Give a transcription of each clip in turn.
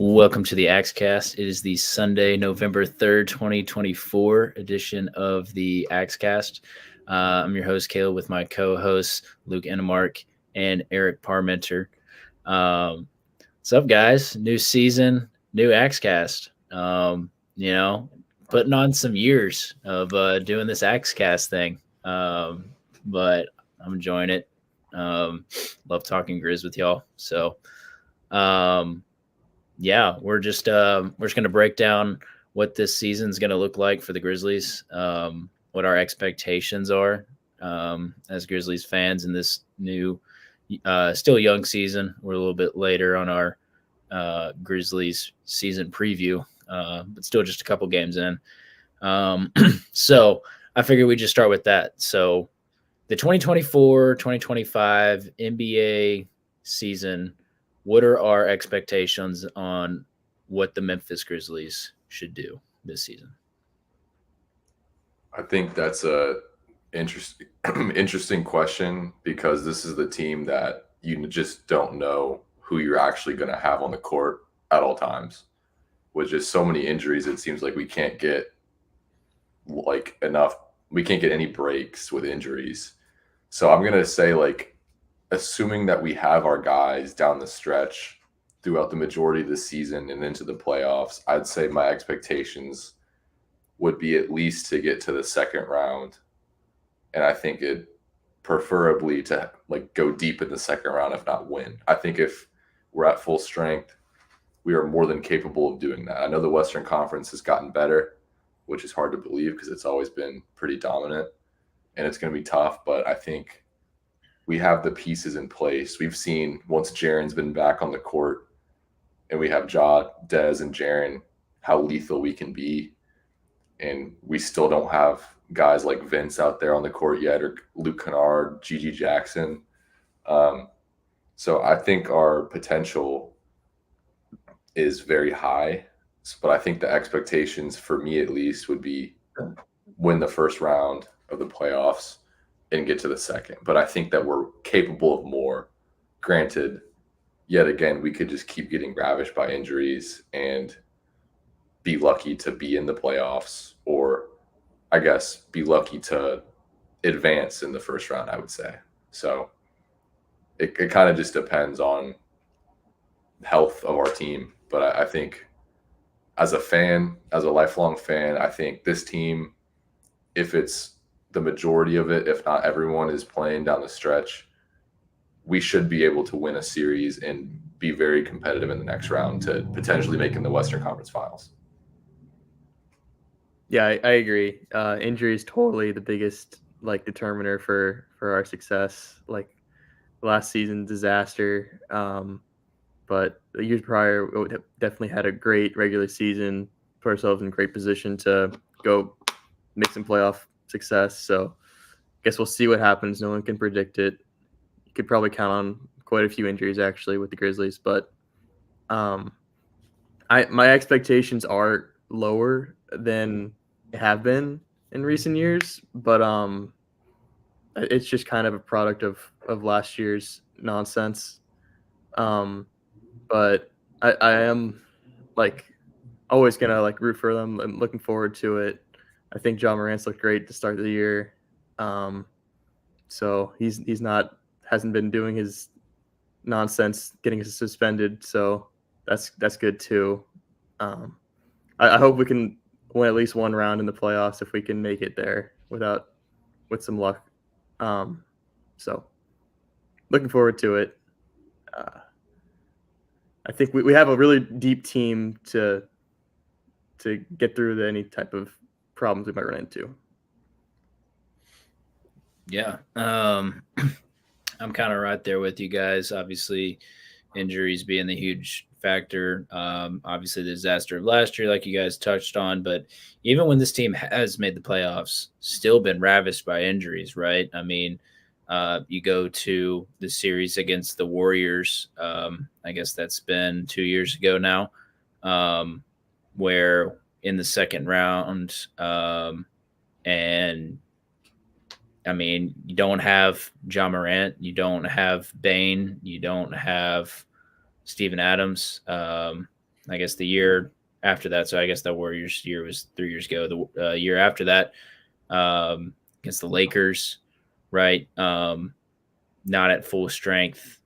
Welcome to the AXCAST. It is the Sunday, November 3rd, 2024 edition of the AXCAST. I'm your host, Caleb, with my co-hosts, Luke Enemark and Eric Parmenter. What's up, guys? New season, new AXCAST. Putting on some years of doing this AXCAST thing. But I'm enjoying it. Love talking Grizz with y'all. So, yeah, we're just gonna break down what this season's gonna look like for the Grizzlies, what our expectations are as Grizzlies fans in this new, still young season. We're a little bit later on our Grizzlies season preview, but still just a couple games in. So I figured we'd just start with that. So the 2024-2025 NBA season, what are our expectations on what the Memphis Grizzlies should do this season? I think that's a interesting question because this is the team that you just don't know who you're actually going to have on the court at all times. With just so many injuries, it seems like we can't get any breaks with injuries. So I'm going to say assuming that we have our guys down the stretch throughout the majority of the season and into the playoffs, I'd say my expectations would be at least to get to the second round. And I think it preferably to go deep in the second round, if not win. I think if we're at full strength, we are more than capable of doing that. I know the Western Conference has gotten better, which is hard to believe because it's always been pretty dominant and it's going to be tough, but I think we have the pieces in place. We've seen once Jaren's been back on the court and we have Ja, Dez, and Jaren, how lethal we can be. And we still don't have guys like Vince out there on the court yet, or Luke Kennard, Gigi Jackson. So I think our potential is very high, but I think the expectations for me at least would be win the first round of the playoffs and get to the second. But I think that we're capable of more. Granted, yet again, we could just keep getting ravished by injuries and be lucky to be in the playoffs, or I guess be lucky to advance in the first round, I would say. So it kind of just depends on health of our team. But I think as a fan, as a lifelong fan, I think this team, if it's the majority of it, if not everyone is playing down the stretch, we should be able to win a series and be very competitive in the next round to potentially make in the Western Conference Finals. Yeah, I agree. Injury is totally the biggest determiner for our success. Like last season, disaster. But the years prior, we definitely had a great regular season, put ourselves in great position to go make some playoff success. So I guess we'll see what happens. No one can predict it. You could probably count on quite a few injuries actually with the Grizzlies, but my expectations are lower than have been in recent years, but it's just kind of a product of last year's nonsense. But I am always gonna root for them. I'm looking forward to it. I think Ja Morant's looked great to start the year. So he's hasn't been doing his nonsense, getting suspended. So that's good too. I hope we can win at least one round in the playoffs if we can make it there with some luck. So looking forward to it. I think we have a really deep team to get through any type of problems we might run into. Yeah. I'm kind of right there with you guys. Obviously, injuries being the huge factor. Obviously, the disaster of last year, like you guys touched on. But even when this team has made the playoffs, still been ravished by injuries, right? I mean, you go to the series against the Warriors. I guess that's been 2 years ago now, where in the second round, and I mean, you don't have Ja Morant, you don't have Bane, you don't have Steven Adams. I guess the year after that. So I guess the Warriors year was 3 years ago. The year after that, against the Lakers, right? Not at full strength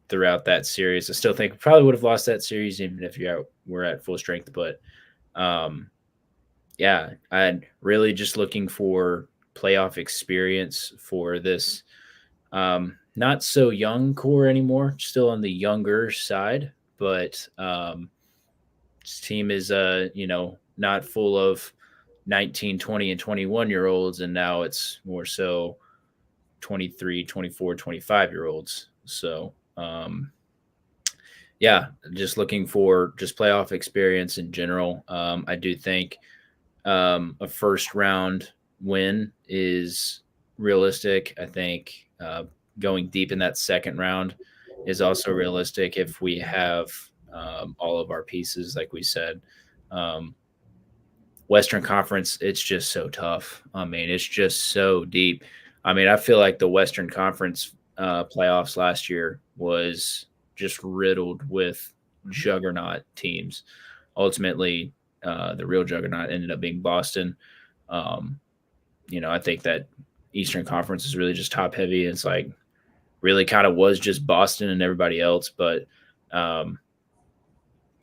throughout that series. I still think we probably would have lost that series even if we're at full strength. But yeah, I'm really just looking for playoff experience for this not so young core anymore, still on the younger side, but this team is not full of 19, 20, and 21-year-olds, and now it's more so 23, 24, 25-year-olds. So yeah, just looking for just playoff experience in general. I do think a first round win is realistic. I think going deep in that second round is also realistic if we have all of our pieces, like we said. Western Conference, it's just so tough. I mean, it's just so deep. I mean, I feel like the Western Conference playoffs last year was just riddled with juggernaut teams. Ultimately, the real juggernaut ended up being Boston. I think that Eastern Conference is really just top heavy. It's like really kind of was just Boston and everybody else. But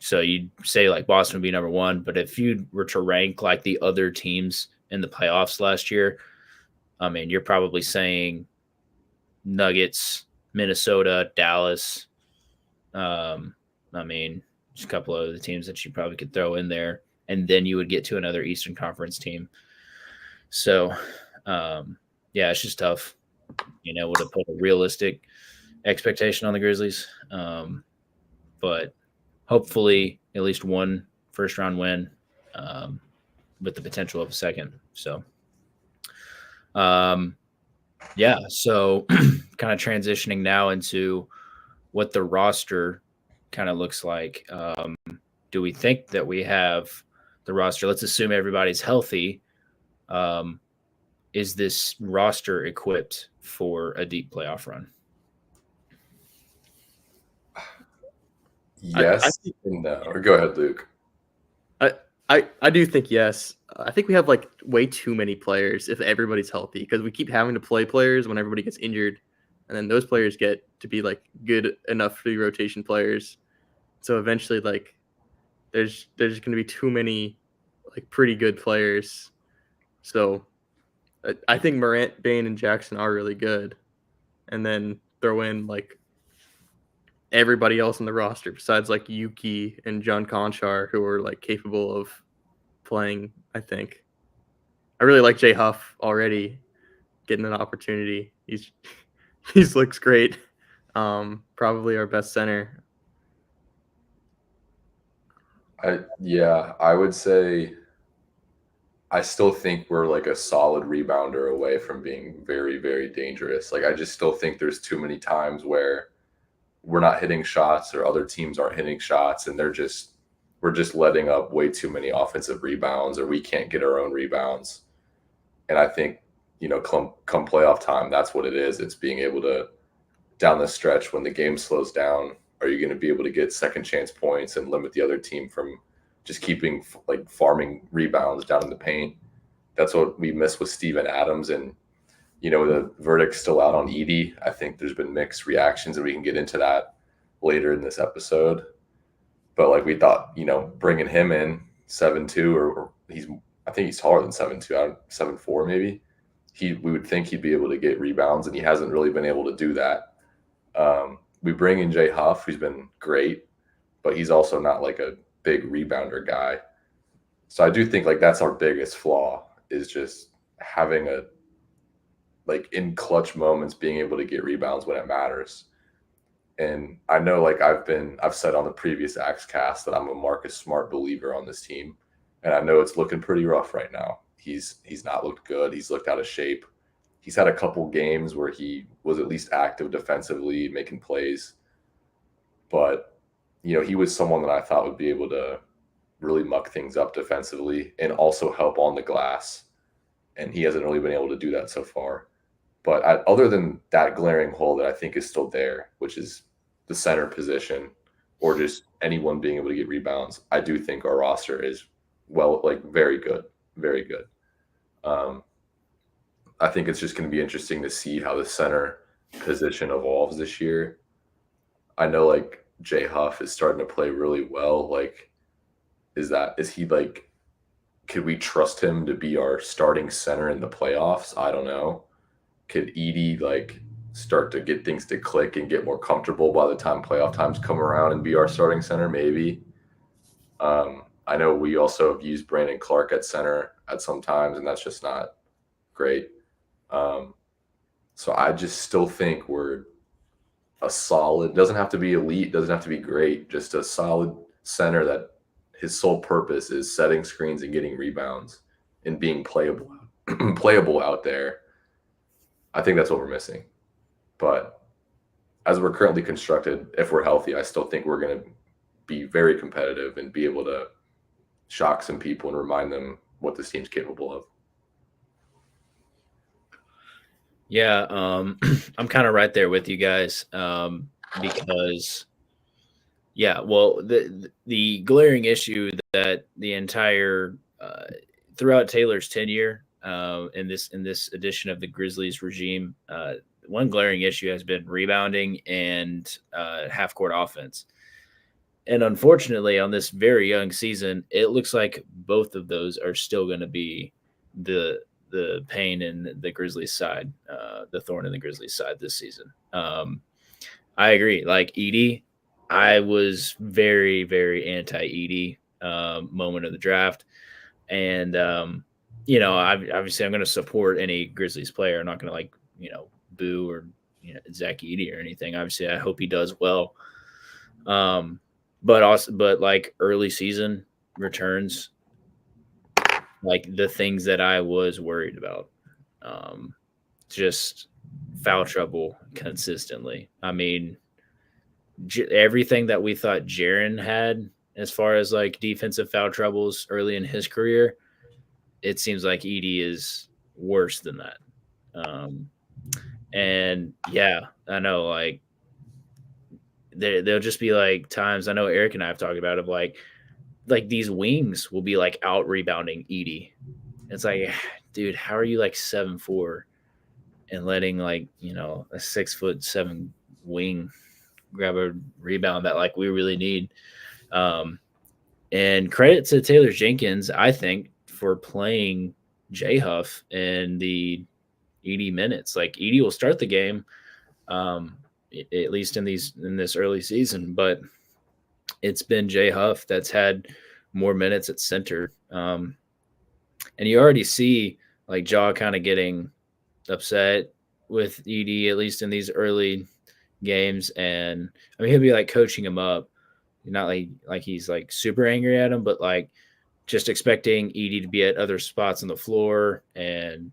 so you'd say like Boston would be number one. But if you were to rank like the other teams in the playoffs last year, I mean, you're probably saying Nuggets, Minnesota, Dallas. I mean, just a couple of the teams that you probably could throw in there. And then you would get to another Eastern Conference team. So, yeah, it's just tough, to put a realistic expectation on the Grizzlies. But hopefully at least one first round win with the potential of a second. So, yeah, so kind of transitioning now into what the roster kind of looks like. Do we think that we have the roster? Let's assume everybody's healthy. Is this roster equipped for a deep playoff run? Yes and no. Or go ahead, Luke. I do think yes. I think we have like way too many players if everybody's healthy because we keep having to play players when everybody gets injured, and then those players get to be like good enough to be rotation players. So eventually, like, there's going to be too many like pretty good players. So I think Morant, Bane, and Jackson are really good, and then throw in like everybody else on the roster besides like Yuki and John Conchar, who are like capable of playing. I think I really like Jay Huff already getting an opportunity. He looks great. Probably our best center. I would say I still think we're like a solid rebounder away from being very, very dangerous. Like I just still think there's too many times where we're not hitting shots or other teams aren't hitting shots and we're just letting up way too many offensive rebounds or we can't get our own rebounds. And I think, come playoff time, that's what it is. It's being able to, down the stretch when the game slows down, are you going to be able to get second chance points and limit the other team from just keeping like farming rebounds down in the paint? That's what we miss with Steven Adams. And, the verdict's still out on Edey. I think there's been mixed reactions and we can get into that later in this episode. But like we thought, bringing him in 7'2", or I think he's taller than 7'2", 7'4" maybe. We would think he'd be able to get rebounds, and he hasn't really been able to do that. We bring in Jay Huff, who's been great, but he's also not like a big rebounder guy. So I do think like that's our biggest flaw is just having like in clutch moments being able to get rebounds when it matters. And I know like I've said on the previous AXCAST that I'm a Marcus Smart believer on this team. And I know it's looking pretty rough right now. He's not looked good. He's looked out of shape. He's had a couple games where he was at least active defensively, making plays. But, he was someone that I thought would be able to really muck things up defensively and also help on the glass. And he hasn't really been able to do that so far. But other than that glaring hole that I think is still there, which is the center position, or just anyone being able to get rebounds, I do think our roster is very good, very good. I think it's just going to be interesting to see how the center position evolves this year. I know like Jay Huff is starting to play really well. Like, is he like, could we trust him to be our starting center in the playoffs? I don't know. Could Edie like start to get things to click and get more comfortable by the time playoff times come around and be our starting center? Maybe. I know we also have used Brandon Clark at center at some times, and that's just not great. So I just still think we're a solid, doesn't have to be elite, doesn't have to be great, just a solid center that his sole purpose is setting screens and getting rebounds and being playable out there. I think that's what we're missing. But as we're currently constructed, if we're healthy, I still think we're going to be very competitive and be able to shock some people and remind them what this team's capable of. Yeah, I'm kind of right there with you guys because, yeah, well, the glaring issue that the entire throughout Taylor's tenure in this edition of the Grizzlies regime, one glaring issue has been rebounding and half court offense. And unfortunately, on this very young season, it looks like both of those are still going to be the pain in the Grizzlies side, the thorn in the Grizzlies side this season. I agree. Like Edie, I was very, very anti-Edie moment of the draft. And, obviously I'm going to support any Grizzlies player. I'm not going to boo or, Zach Edey or anything. Obviously I hope he does well. But like early season returns, like the things that I was worried about, just foul trouble consistently. I mean, everything that we thought Jaren had as far as like defensive foul troubles early in his career, it seems like Edie is worse than that. And yeah, I know like there'll just be like times, I know Eric and I have talked about it, like these wings will be like out rebounding Edie. It's like, dude, how are you like 7'4" and letting like, a 6'7" wing grab a rebound that like we really need? And credit to Taylor Jenkins, I think, for playing J Huff in the Edie minutes. Like Edie will start the game, at least in this early season, but it's been J Huff that's had more minutes at center. And you already see like Jaw kind of getting upset with Edie, at least in these early games. And I mean, he'll be like coaching him up, not like he's like super angry at him, but like just expecting Edie to be at other spots on the floor and,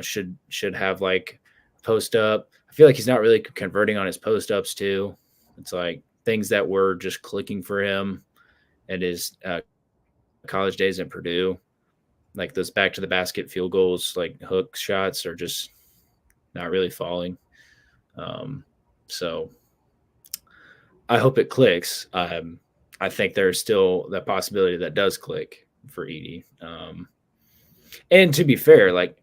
should have like post up. I feel like he's not really converting on his post ups too. It's like things that were just clicking for him at his college days in Purdue, like those back to the basket field goals, like hook shots are just not really falling. So I hope it clicks. I think there's still that possibility that does click for Edie. And to be fair, like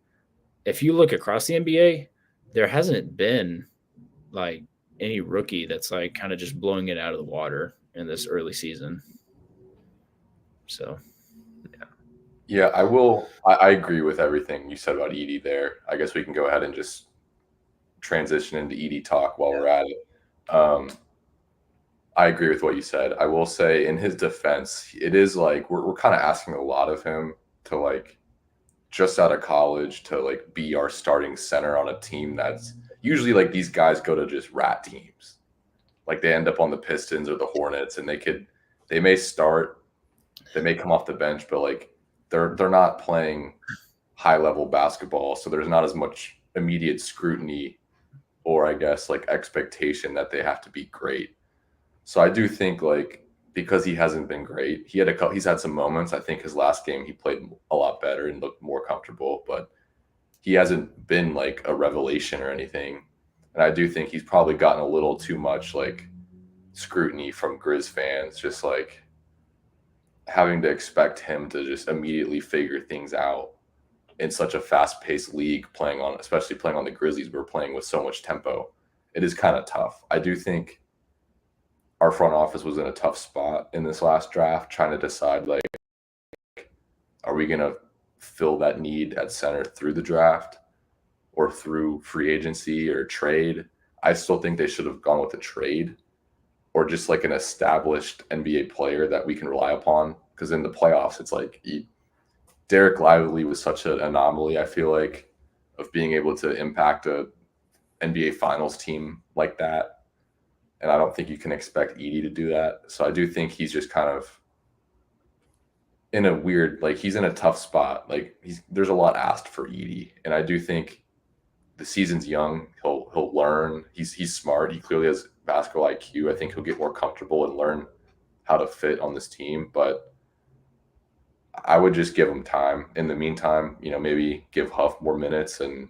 if you look across the NBA, there hasn't been like any rookie that's like kind of just blowing it out of the water in this early season. So, yeah, I agree with everything you said about Edie there. I guess we can go ahead and just transition into Edie talk while we're at it. I agree with what you said. I will say in his defense, it is like we're kind of asking a lot of him to like just out of college to like be our starting center on a team that's usually like these guys go to just rat teams. Like they end up on the Pistons or the Hornets and they may start, they may come off the bench, but like they're not playing high level basketball. So there's not as much immediate scrutiny or I guess like expectation that they have to be great. So I do think like because he hasn't been great, he's had some moments. I think his last game he played a lot better and looked more comfortable, but he hasn't been like a revelation or anything. And I do think he's probably gotten a little too much like scrutiny from Grizz fans, just like having to expect him to just immediately figure things out in such a fast-paced league, especially playing on the Grizzlies. We're playing with so much tempo. It is kind of tough. I do think our front office was in a tough spot in this last draft, trying to decide, like, are we going to fill that need at center through the draft or through free agency or trade? I still think they should have gone with a trade or just like an established NBA player that we can rely upon. Because in the playoffs, it's like Derek Lively was such an anomaly, I feel like, of being able to impact a NBA Finals team like that. And I don't think you can expect Edie to do that. So I do think he's just kind of in a weird, like, he's in a tough spot. Like, there's a lot asked for Edie. And I do think the season's young. He'll learn. He's smart. He clearly has basketball IQ. I think he'll get more comfortable and learn how to fit on this team. But I would just give him time. In the meantime, maybe give Huff more minutes, and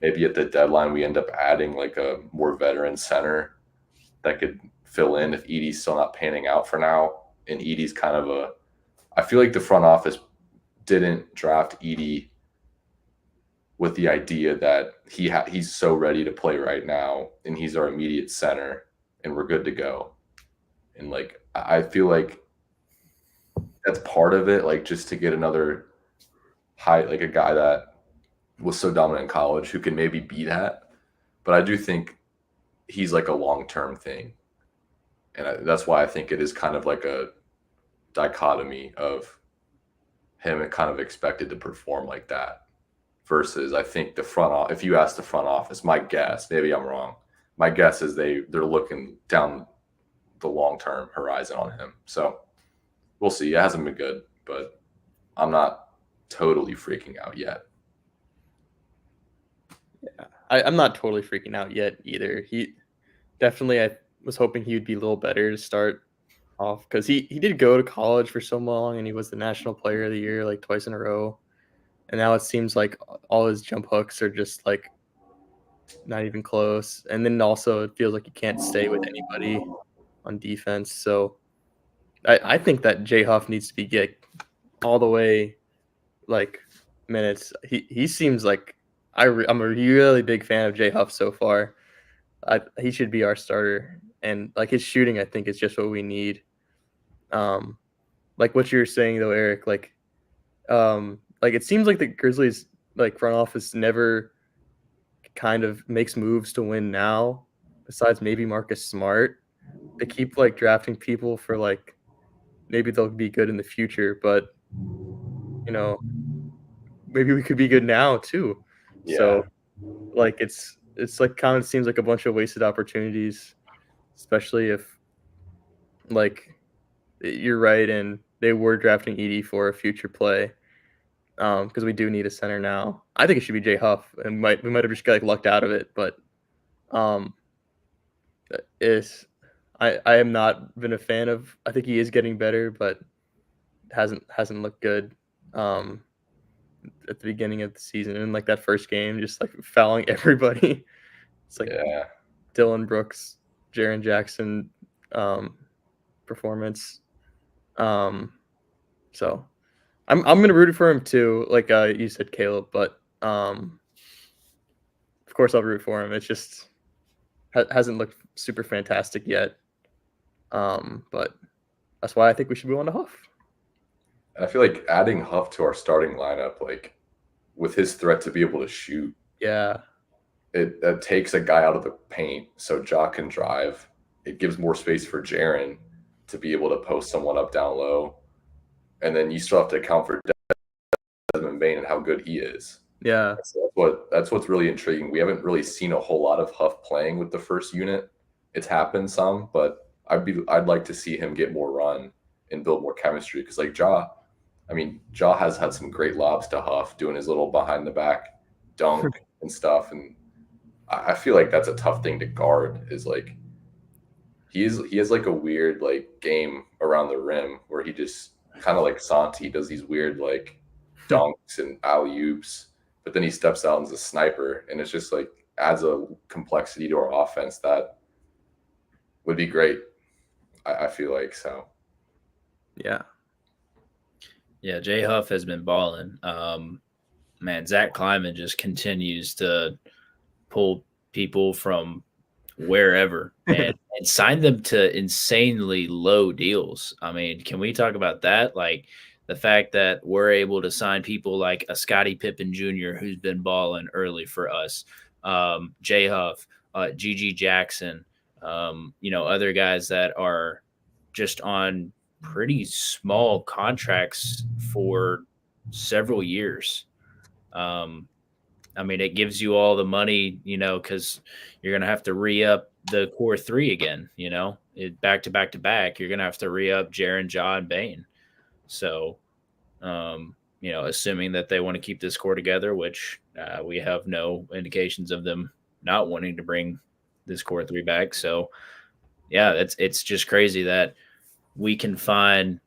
maybe at the deadline we end up adding like a more veteran center that could fill in if Edie's still not panning out for now. And Edie's kind of I feel like the front office didn't draft Edie with the idea that he's so ready to play right now and he's our immediate center and we're good to go. And like, I feel like that's part of it, like just to get another like a guy that was so dominant in college who can maybe be that. But I do think he's like a long-term thing. And that's why I think it is kind of like a dichotomy of him kind of expected to perform like that. Versus, I think if you ask the front office, my guess, maybe I'm wrong, my guess is they're looking down the long-term horizon on him. So we'll see. It hasn't been good, but I'm not totally freaking out yet. Yeah, I'm not totally freaking out yet either. He definitely, I was hoping he would be a little better to start off because he did go to college for so long and he was the National Player of the Year like twice in a row. And now it seems like all his jump hooks are just like not even close. And then also it feels like he can't stay with anybody on defense. So I think that Jay Huff needs to be get all the way like minutes. He seems like I'm a really big fan of Jay Huff so far. He should be our starter. And like his shooting, I think is just what we need. Like what you were saying though, Eric, like it seems like the Grizzlies like front office never kind of makes moves to win now, besides maybe Marcus Smart. They keep like drafting people for like maybe they'll be good in the future, but maybe we could be good now too. Yeah. So like it's like kind of seems like a bunch of wasted opportunities, especially if like you're right and they were drafting Edie for a future play. Because we do need a center now. I think it should be Jay Huff, and we might have just got like lucked out of it. But I am not been a fan of. I think he is getting better, but hasn't looked good. At the beginning of the season, and like that first game, just like fouling everybody. It's like Dylan Brooks, Jaren Jackson performance. So. I'm gonna root for him too, like you said, Caleb. But of course I'll root for him. It's just hasn't looked super fantastic yet. But that's why I think we should move on to Huff. And I feel like adding Huff to our starting lineup, like with his threat to be able to shoot, it takes a guy out of the paint so Ja can drive. It gives more space for Jaren to be able to post someone up down low. And then you still have to account for Desmond Bane and how good he is. Yeah. So that's what's really intriguing. We haven't really seen a whole lot of Huff playing with the first unit. It's happened some, but I'd like to see him get more run and build more chemistry. Because like Ja has had some great lobs to Huff, doing his little behind the back dunk and stuff. And I feel like that's a tough thing to guard. Is like he has like a weird like game around the rim where he just kind of like Santi does these weird like dunks and alley-oops, but then he steps out as a sniper, and it's just like adds a complexity to our offense that would be great. I feel like so. Yeah. Yeah, Jay Huff has been balling. Man, Zach Kleiman just continues to pull people from wherever and sign them to insanely low deals. I mean, can we talk about that? Like the fact that we're able to sign people like a Scottie Pippen Jr. who's been balling early for us, Jay Huff, Gigi Jackson, other guys that are just on pretty small contracts for several years. Um, I mean, it gives you all the money, because you're going to have to re up the core three again, back to back to back. You're going to have to re up Jaren, Ja, and Bane. So, assuming that they want to keep this core together, which we have no indications of them not wanting to bring this core three back. So, yeah, it's just crazy that we can find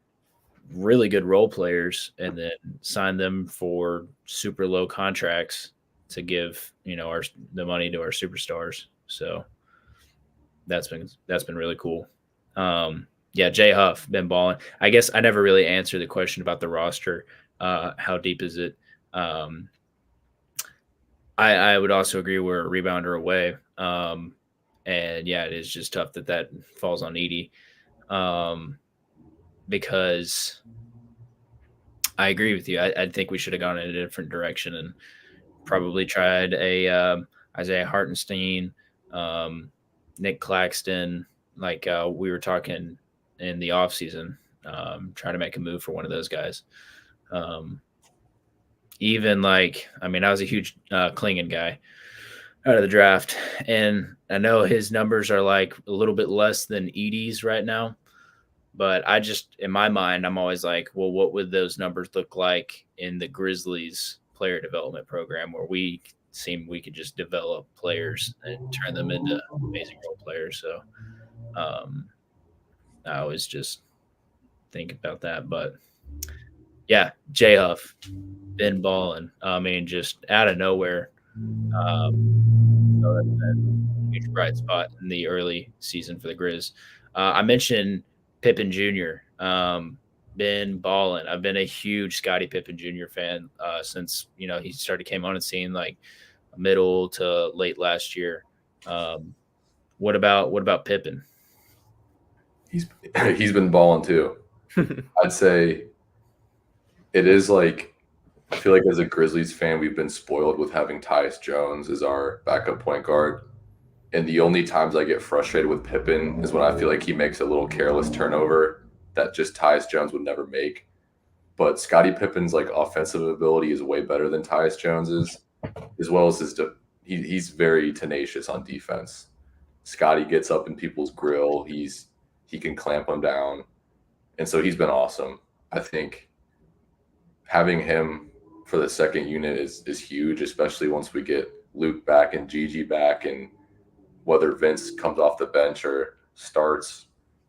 really good role players and then sign them for super low contracts to give the money to our superstars. So that's been really cool. Yeah, Jay Huff been balling. I guess I never really answered the question about the roster. How deep is it? I would also agree we're a rebounder away. And yeah, it is just tough that falls on Edie. Because I agree with you. I think we should have gone in a different direction and probably tried a Isaiah Hartenstein, Nick Claxton, like we were talking in the offseason, trying to make a move for one of those guys. Even I was a huge Klingon guy out of the draft, and I know his numbers are like a little bit less than Edie's right now. But I just, in my mind, I'm always like, well, what would those numbers look like in the Grizzlies player development program where we could just develop players and turn them into amazing role players. So I always just think about that. But yeah, Jay Huff, been balling. I mean, just out of nowhere. So that's a huge bright spot in the early season for the Grizz. I mentioned Pippen Jr. Been balling. I've been a huge Scottie Pippen Jr. fan since he came on the scene like middle to late last year. What about Pippen? He's been balling too. I'd say it is like, I feel like as a Grizzlies fan, we've been spoiled with having Tyus Jones as our backup point guard. And the only times I get frustrated with Pippen is when I feel like he makes a little careless turnover that just Tyus Jones would never make. But Scottie Pippen's offensive ability is way better than Tyus Jones's, as well as he's very tenacious on defense. Scottie gets up in people's grill. He can clamp them down, and so he's been awesome. I think having him for the second unit is huge, especially once we get Luke back and Gigi back, and whether Vince comes off the bench or starts,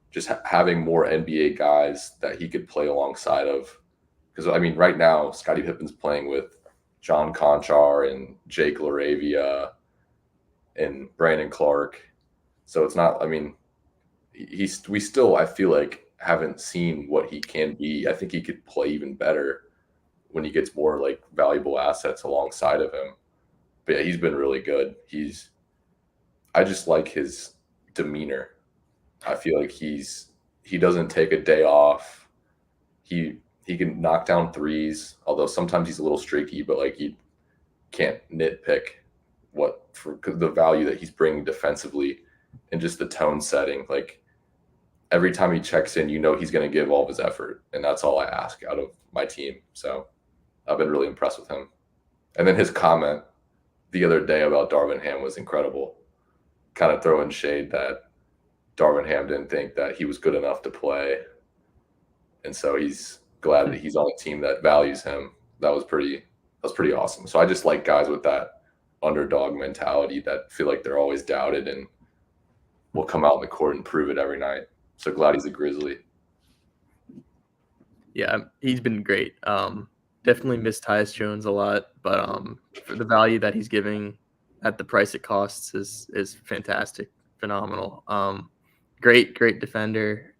just having more NBA guys that he could play alongside of. Because, right now, Scottie Pippen's playing with John Conchar and Jake LaRavia and Brandon Clark. So it's not, we still, I feel like, haven't seen what he can be. I think he could play even better when he gets more valuable assets alongside of him. But yeah, he's been really good. I just like his demeanor. I feel like he doesn't take a day off. He can knock down threes, although sometimes he's a little streaky, but he can't nitpick for the value that he's bringing defensively and just the tone setting. Every time he checks in, he's going to give all of his effort, and that's all I ask out of my team. So I've been really impressed with him. And then his comment the other day about Darvin Ham was incredible, kind of throwing shade that Darvin Ham didn't think that he was good enough to play. And so he's glad that he's on a team that values him. That was pretty awesome. So I just like guys with that underdog mentality that feel like they're always doubted and will come out in the court and prove it every night. So glad he's a Grizzly. Yeah, he's been great. Definitely miss Tyus Jones a lot, but for the value that he's giving at the price it costs is fantastic, phenomenal. great defender.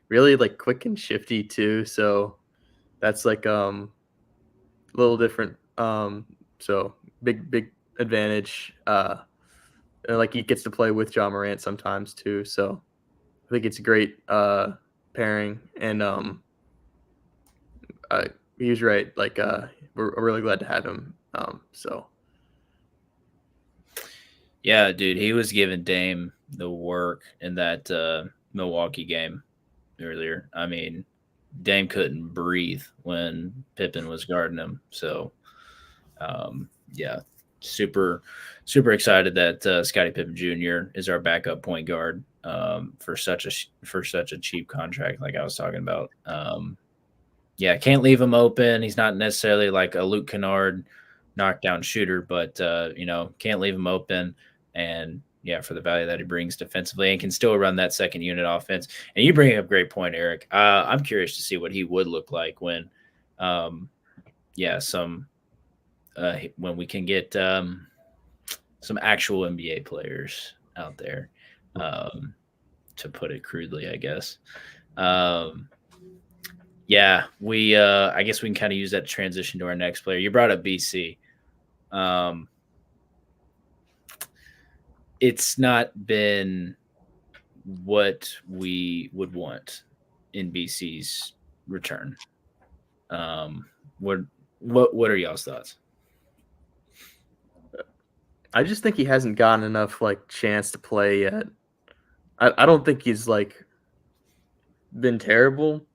Really like quick and shifty too. So that's like a little different. So big advantage. And like he gets to play with John Morant sometimes too. So I think it's a great pairing. And he was right. Like we're really glad to have him. So Yeah, dude, he was giving Dame the work in that Milwaukee game earlier. I mean, Dame couldn't breathe when Pippen was guarding him. So, yeah, super excited that Scottie Pippen Jr. is our backup point guard for such a cheap contract, like I was talking about. Yeah, can't leave him open. He's not necessarily like a Luke Kennard knockdown shooter, but can't leave him open. And yeah, for the value that he brings defensively and can still run that second unit offense. And you bring up a great point, Eric. I'm curious to see what he would look like when, when we can get some actual NBA players out there, to put it crudely, I guess. Yeah, I guess we can kind of use that to transition to our next player. You brought up BC. It's not been what we would want in BC's return. What are y'all's thoughts? I just think he hasn't gotten enough like chance to play yet. I don't think he's like been terrible.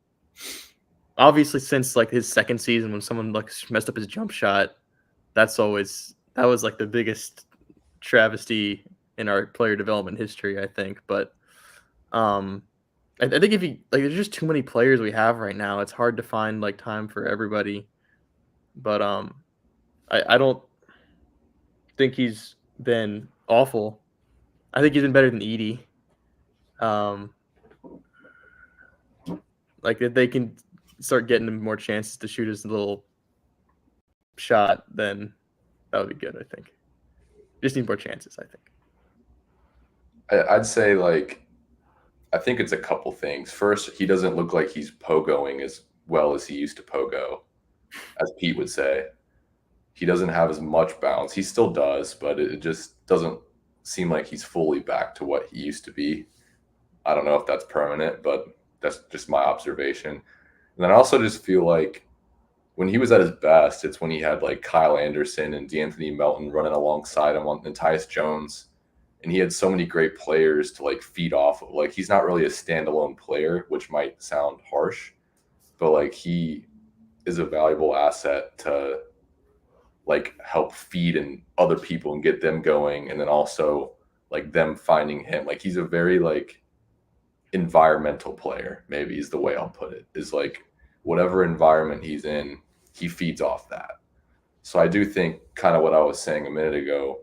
Obviously, since like his second season when someone like messed up his jump shot, that was like the biggest travesty in our player development history, I think. But I think if you like, there's just too many players we have right now. It's hard to find like time for everybody. But I don't think he's been awful. I think he's been better than Edie. Like if they can start getting him more chances to shoot his little shot, then that would be good, I think. Just need more chances, I think. I'd say like I think it's a couple things. First, he doesn't look like he's pogoing as well as he used to pogo, as Pete would say. He doesn't have as much bounce. He still does, but it just doesn't seem like he's fully back to what he used to be. I don't know if that's permanent, but that's just my observation. And then I also just feel like when he was at his best, it's when he had like Kyle Anderson and DeAnthony Melton running alongside him and Tyus Jones. And he had so many great players to like feed off of. Like he's not really a standalone player, which might sound harsh, but like he is a valuable asset to like help feed and other people and get them going, and then also like them finding him. Like he's a very like environmental player, maybe is the way I'll put it, is like whatever environment he's in, he feeds off that. So I do think kind of what I was saying a minute ago,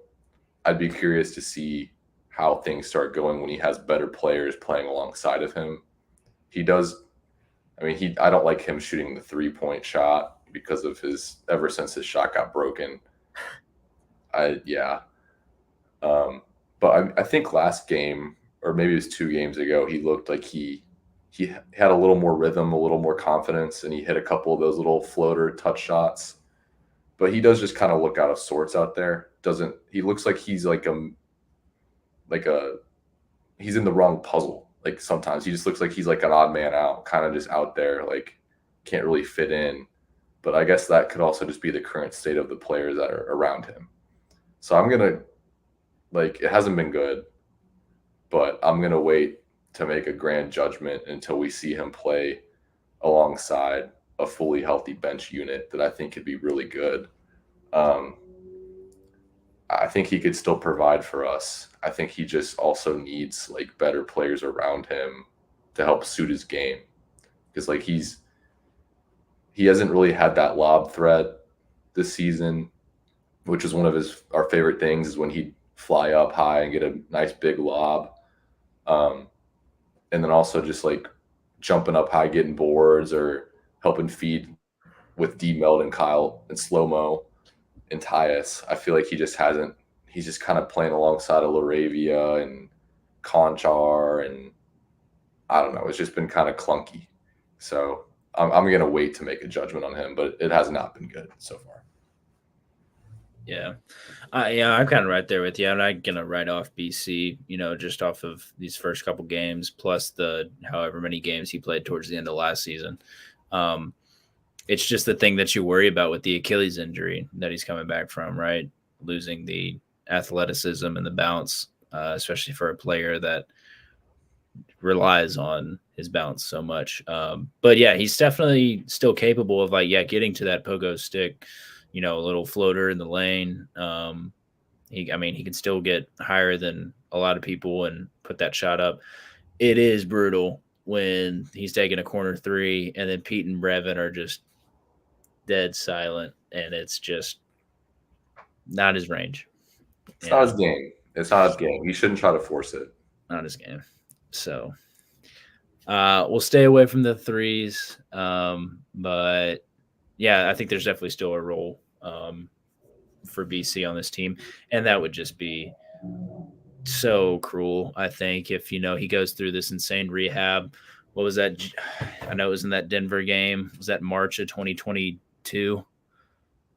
I'd be curious to see how things start going when he has better players playing alongside of him. He does. I mean, I don't like him shooting the 3-point shot because of ever since his shot got broken. But I think last game, or maybe it was 2 games ago, he looked like he had a little more rhythm, a little more confidence, and he hit a couple of those little floater touch shots. But he does just kind of look out of sorts out there. He looks like he's he's in the wrong puzzle. Like sometimes he just looks like he's like an odd man out, kind of just out there, like can't really fit in. But I guess that could also just be the current state of the players that are around him. So it hasn't been good, but I'm going to wait to make a grand judgment until we see him play alongside a fully healthy bench unit that I think could be really good. I think he could still provide for us. I think he just also needs like better players around him to help suit his game. Because like he hasn't really had that lob threat this season, which is one of our favorite things, is when he'd fly up high and get a nice big lob. And then also just like jumping up high, getting boards, or helping feed with D-Meld and Kyle and slow-mo and Tyus. I feel like he's just kind of playing alongside of LaRavia and Conchar and I don't know. It's just been kind of clunky. So I'm going to wait to make a judgment on him, but it has not been good so far. Yeah. I'm kind of right there with you. I'm not going to write off BC, just off of these first couple games, plus the however many games he played towards the end of last season. It's just the thing that you worry about with the Achilles injury that he's coming back from, right? Losing the athleticism and the bounce, especially for a player that relies on his bounce so much. But yeah, he's definitely still capable of getting to that pogo stick, a little floater in the lane. He can still get higher than a lot of people and put that shot up. It is brutal when he's taking a corner three and then Pete and Brevin are just dead silent, and it's just not his range. It's not his game. It's not his game. He shouldn't try to force it. Not his game. So we'll stay away from the threes. But yeah, I think there's definitely still a role for BC on this team. And that would just be so cruel, I think, if, he goes through this insane rehab. What was that? I know it was in that Denver game. Was that March of 2022,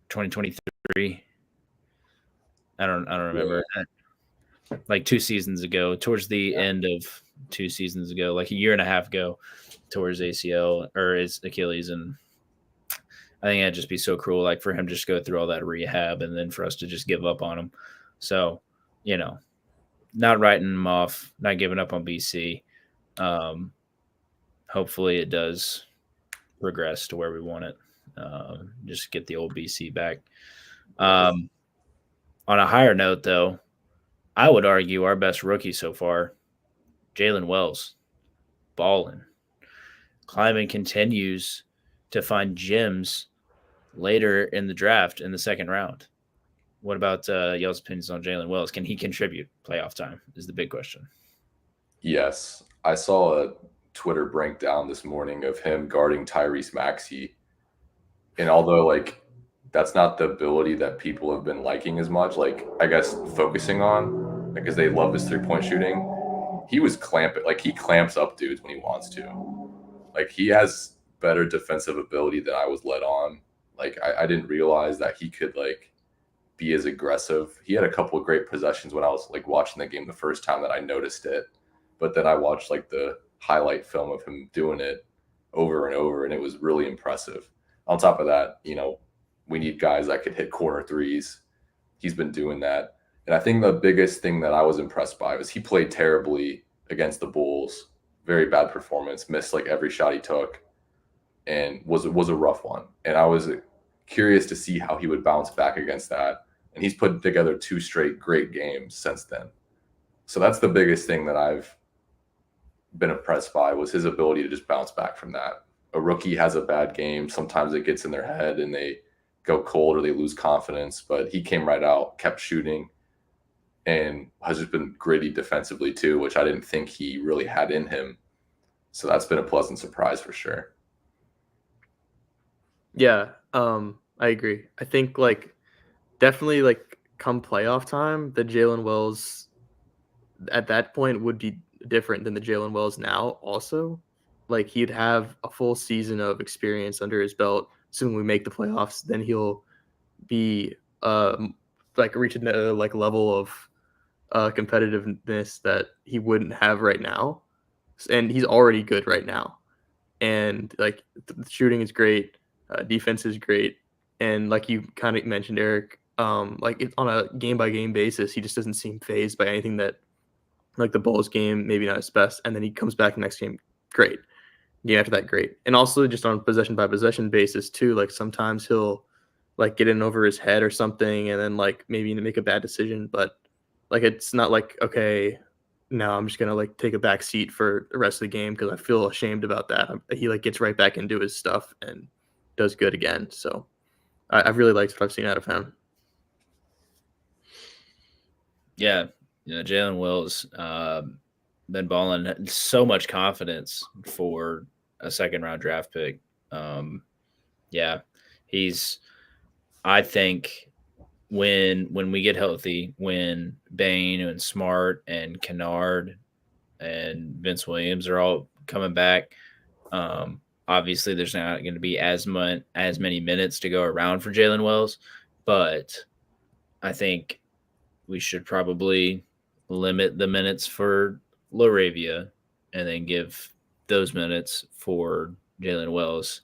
2023? I don't remember. Yeah. Like 2 seasons ago, towards the end of 2 seasons ago, like a year and a half ago, towards ACL or his Achilles. And I think that'd just be so cruel, like for him just go through all that rehab and then for us to just give up on him. So, not writing him off, not giving up on BC. Hopefully it does progress to where we want it. Just get the old BC back. On a higher note, though, I would argue our best rookie so far, Jalen Wells, balling. Kleiman continues to find gems later in the draft in the second round. What about y'all's opinions on Jalen Wells? Can he contribute playoff time is the big question. Yes. I saw a Twitter breakdown this morning of him guarding Tyrese Maxey. And although, that's not the ability that people have been liking as much, I guess focusing on, because they love his three-point shooting, he was clamping. He clamps up dudes when he wants to. He has better defensive ability than I was led on. I didn't realize that he could, be as aggressive. He had a couple of great possessions when I was, watching the game the first time that I noticed it. But then I watched, the highlight film of him doing it over and over, and it was really impressive. On top of that, we need guys that could hit corner threes. He's been doing that. And I think the biggest thing that I was impressed by was he played terribly against the Bulls. Very bad performance, missed every shot he took, and was a rough one. And I was curious to see how he would bounce back against that. And he's put together 2 straight great games since then. So that's the biggest thing that I've been impressed by, was his ability to just bounce back from that. A rookie has a bad game. Sometimes it gets in their head and they go cold or they lose confidence, but he came right out, kept shooting, and has just been gritty defensively too, which I didn't think he really had in him. So that's been a pleasant surprise for sure. Yeah, I agree. I think definitely come playoff time, the Jalen Wells at that point would be different than the Jalen Wells now also. He'd have a full season of experience under his belt. Assuming we make the playoffs, then he'll be reaching a level of competitiveness that he wouldn't have right now. And he's already good right now. And the shooting is great, defense is great, and you kind of mentioned, Eric, it's on a game by game basis, he just doesn't seem fazed by anything that the Bulls game, maybe not his best, and then he comes back next game, great. Game after that, great. And also just on possession by possession basis too, sometimes he'll get in over his head or something, and then maybe make a bad decision, but it's not okay, no, I'm just gonna take a back seat for the rest of the game because I feel ashamed about that. He gets right back into his stuff and does good again. So I've really liked what I've seen out of him. Yeah, Jalen Wells been balling, so much confidence for a second round draft pick. Yeah, he's, I think when we get healthy, when Bain and Smart and Kennard and Vince Williams are all coming back. Obviously, there's not going to be as many minutes to go around for Jalen Wells, but I think we should probably limit the minutes for Laravia and then give those minutes for Jalen Wells.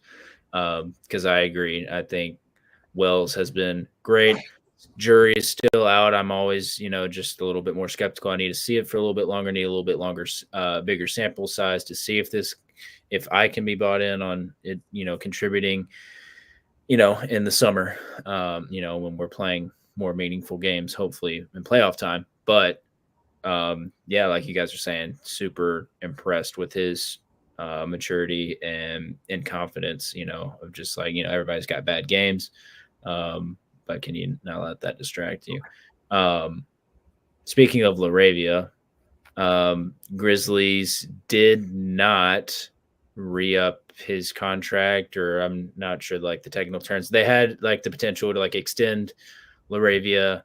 Because I agree. I think Wells has been great. Jury is still out. I'm always, just a little bit more skeptical. I need to see it for a little bit longer, need a little bit longer, bigger sample size to see if I can be bought in on it, contributing, in the summer, when we're playing more meaningful games, hopefully in playoff time. But yeah, like you guys are saying, super impressed with his maturity and confidence, of just like, everybody's got bad games. But can you not let that distract you? Speaking of Laravia, Grizzlies did not re-up his contract, or I'm not sure like the technical terms. They had like the potential to like extend Laravia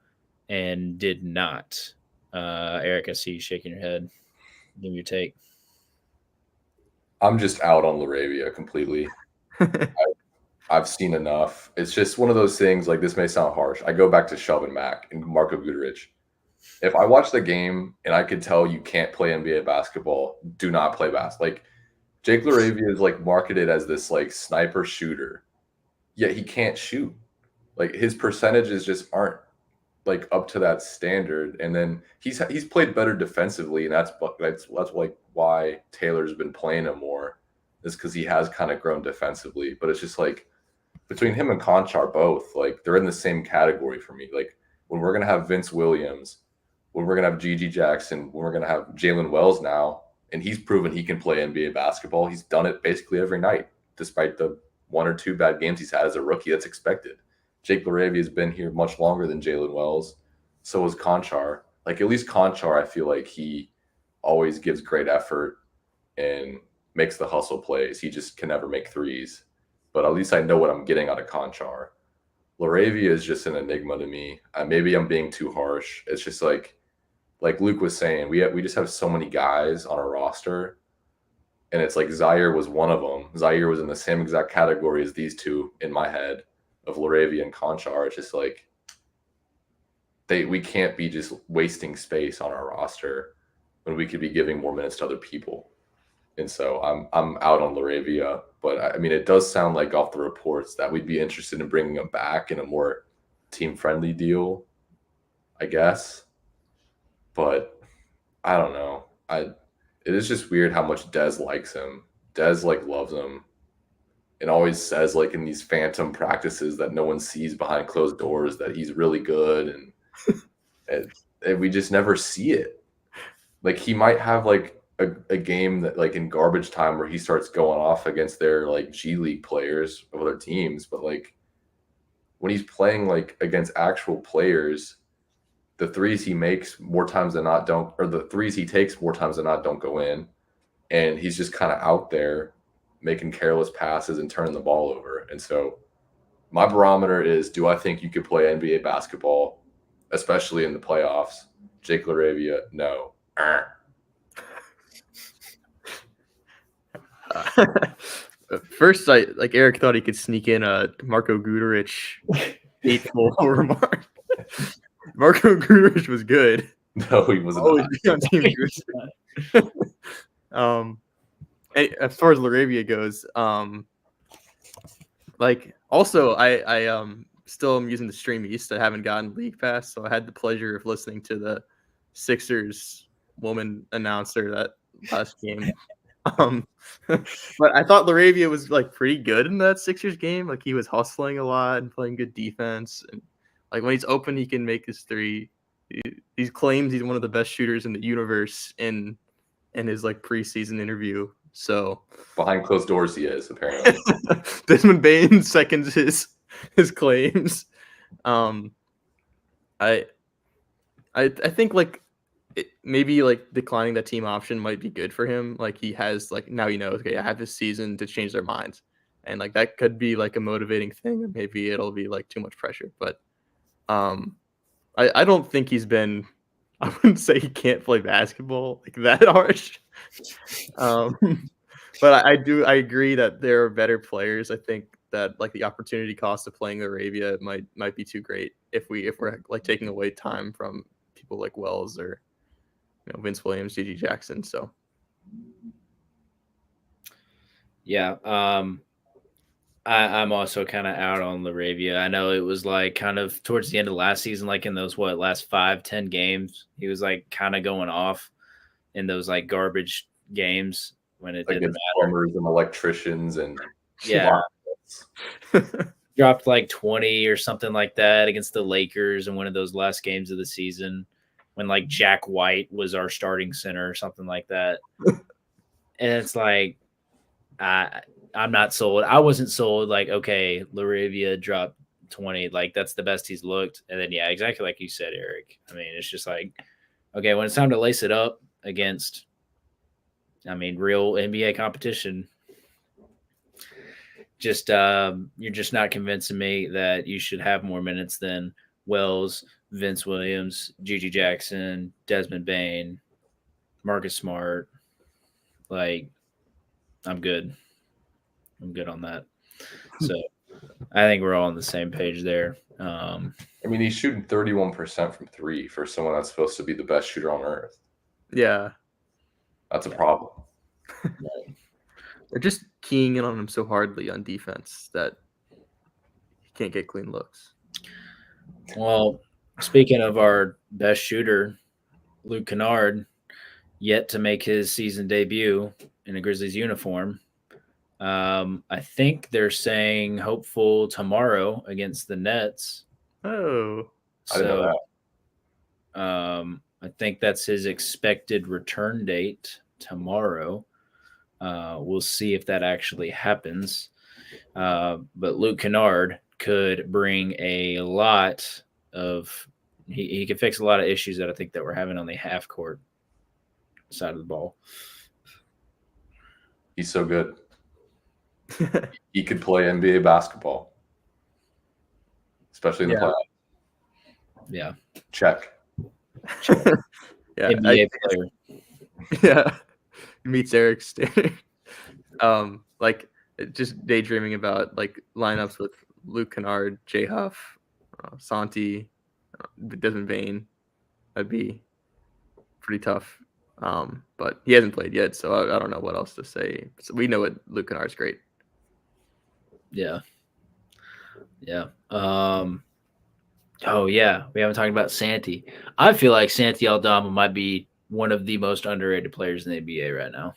and did not. Eric, I see you shaking your head. Give me your take. I'm just out on Laravia completely. I've seen enough. It's just one of those things, like, this may sound harsh. I go back to Shelvin Mack and Marco Guduric. If I watch the game and I could tell you can't play NBA basketball, do not play basketball. Like, Jake Laravia is like marketed as this like sniper shooter, yet he can't shoot. Like, his percentages just aren't like up to that standard. And then he's played better defensively, and that's like why Taylor's been playing him more, is because he has kind of grown defensively. But it's just like, between him and Conchar, both, like, they're in the same category for me. Like, when we're gonna have Vince Williams, when we're gonna have Gigi Jackson, when we're gonna have Jalen Wells now, and he's proven he can play NBA basketball. He's done it basically every night, despite the 1 or 2 bad games he's had as a rookie. That's expected. Jake Laravia has been here much longer than Jalen Wells. So is Conchar. Like, at least Conchar, I feel like he always gives great effort and makes the hustle plays. He just can never make threes. But at least I know what I'm getting out of Conchar. Laravia is just an enigma to me. Maybe I'm being too harsh. It's just like Luke was saying, we just have so many guys on our roster, and it's like Zaire was one of them. Zaire was in the same exact category as these two in my head, of Laravia and Conchar. It's just like we can't be just wasting space on our roster when we could be giving more minutes to other people. And so I'm out on Laravia, but I mean, it does sound like off the reports that we'd be interested in bringing him back in a more team-friendly deal, I guess. But I don't know. It is just weird how much Dez likes him. Dez like loves him, and always says like in these phantom practices that no one sees behind closed doors that he's really good, and we just never see it. Like, he might have like a game that like in garbage time where he starts going off against their like G League players of other teams, but like when he's playing like against actual players, the threes he makes more times than not don't, or the threes he takes more times than not don't go in, and he's just kind of out there making careless passes and turning the ball over. And so my barometer is, do I think you could play NBA basketball, especially in the playoffs? Jake Laravia, no. First, Eric thought he could sneak in a Marco Guduric hateful remark. Marco Guduric was good. No, he wasn't. Always be on Team Grizzlies. As far as Laravia goes, also I still am using the Stream East. I haven't gotten League Pass, so I had the pleasure of listening to the Sixers woman announcer that last game. But I thought Laravia was like pretty good in that Sixers game. Like, he was hustling a lot and playing good defense, and like when he's open, he can make his three. He claims he's one of the best shooters in the universe in his like preseason interview. So behind closed doors, he is apparently. Desmond Bain seconds his claims. I think like maybe like declining that team option might be good for him. Like, he has like, now he knows, okay, I have this season to change their minds, and like that could be like a motivating thing, or maybe it'll be like too much pressure. But I don't think he's been. I wouldn't say he can't play basketball like that harsh. But I agree that there are better players. I think that like the opportunity cost of playing Arabia might be too great if we're like taking away time from people like Wells or Vince Williams, Gigi Jackson. So Yeah. I'm also kind of out on Laravia. I know it was like kind of towards the end of last season, like in those last 5-10 games, he was like kind of going off in those like garbage games when it didn't Against matter. plumbers and electricians and Yeah. Dropped like 20 or something like that against the Lakers in one of those last games of the season when like Jack White was our starting center or something like that. And it's like, I'm not sold. I wasn't sold. Like, okay, Laravia dropped 20. Like, that's the best he's looked. And then, yeah, exactly like you said, Eric. I mean, it's just like, okay, when it's time to lace it up against, real NBA competition, just you're just not convincing me that you should have more minutes than Wells, Vince Williams, Gigi Jackson, Desmond Bain, Marcus Smart. Like, I'm good. I'm good on that. So I think we're all on the same page there. He's shooting 31% from three for someone that's supposed to be the best shooter on earth. Yeah. That's a problem. They're just keying in on him so hardly on defense that he can't get clean looks. Well, speaking of our best shooter, Luke Kennard, yet to make his season debut in a Grizzlies uniform. I think they're saying hopeful tomorrow against the Nets. Oh. I didn't know that. I think that's his expected return date tomorrow. We'll see if that actually happens. But Luke Kennard could bring a lot of he could fix a lot of issues that I think that we're having on the half court side of the ball. He's so good. He could play NBA basketball, especially in the playoffs. Yeah. Check. Yeah. NBA player. Yeah. He meets Eric's standard. Like just daydreaming about like lineups with Luke Kennard, Jay Huff, Santi, Desmond Bain. That'd be pretty tough. But he hasn't played yet, so I don't know what else to say. So we know Luke Kennard's great. Yeah. Yeah. Oh yeah, we haven't talked about Santi. I feel like Santi Aldama might be one of the most underrated players in the NBA right now.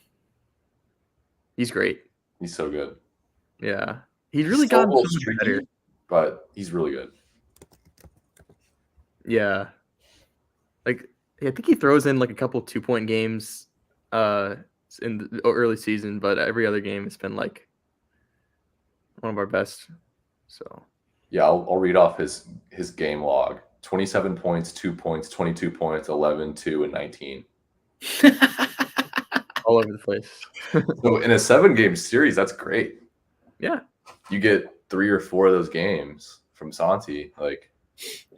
He's great. He's so good. Yeah. He's really gotten so much better. But he's really good. Yeah. Like I think he throws in like a couple 2-point games in the early season, but every other game it's been like one of our best. So yeah, I'll read off his game log. 27 points, 2 points, 22 points, 11, 2, and 19. All over the place. So in a 7-game series, that's great. Yeah. You get 3 or 4 of those games from Santi. Like,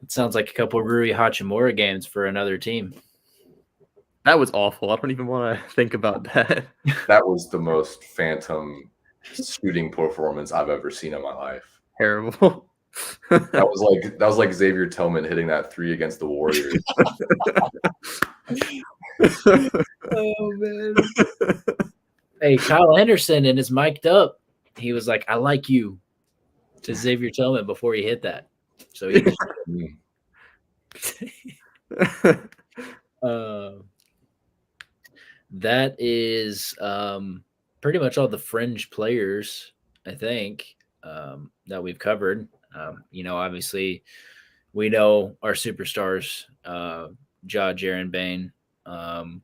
it sounds like a couple of Rui Hachimura games for another team. That was awful. I don't even want to think about that. That was the most phantom shooting performance I've ever seen in my life. Terrible. That was like Xavier Tillman hitting that 3 against the Warriors. Oh man. Hey, Kyle Anderson and is mic'd up. He was like, "I like you," to Xavier Tillman before he hit that. So he that is pretty much all the fringe players, I think, that we've covered. Obviously, we know our superstars, Ja, Jaren, Bain. Man,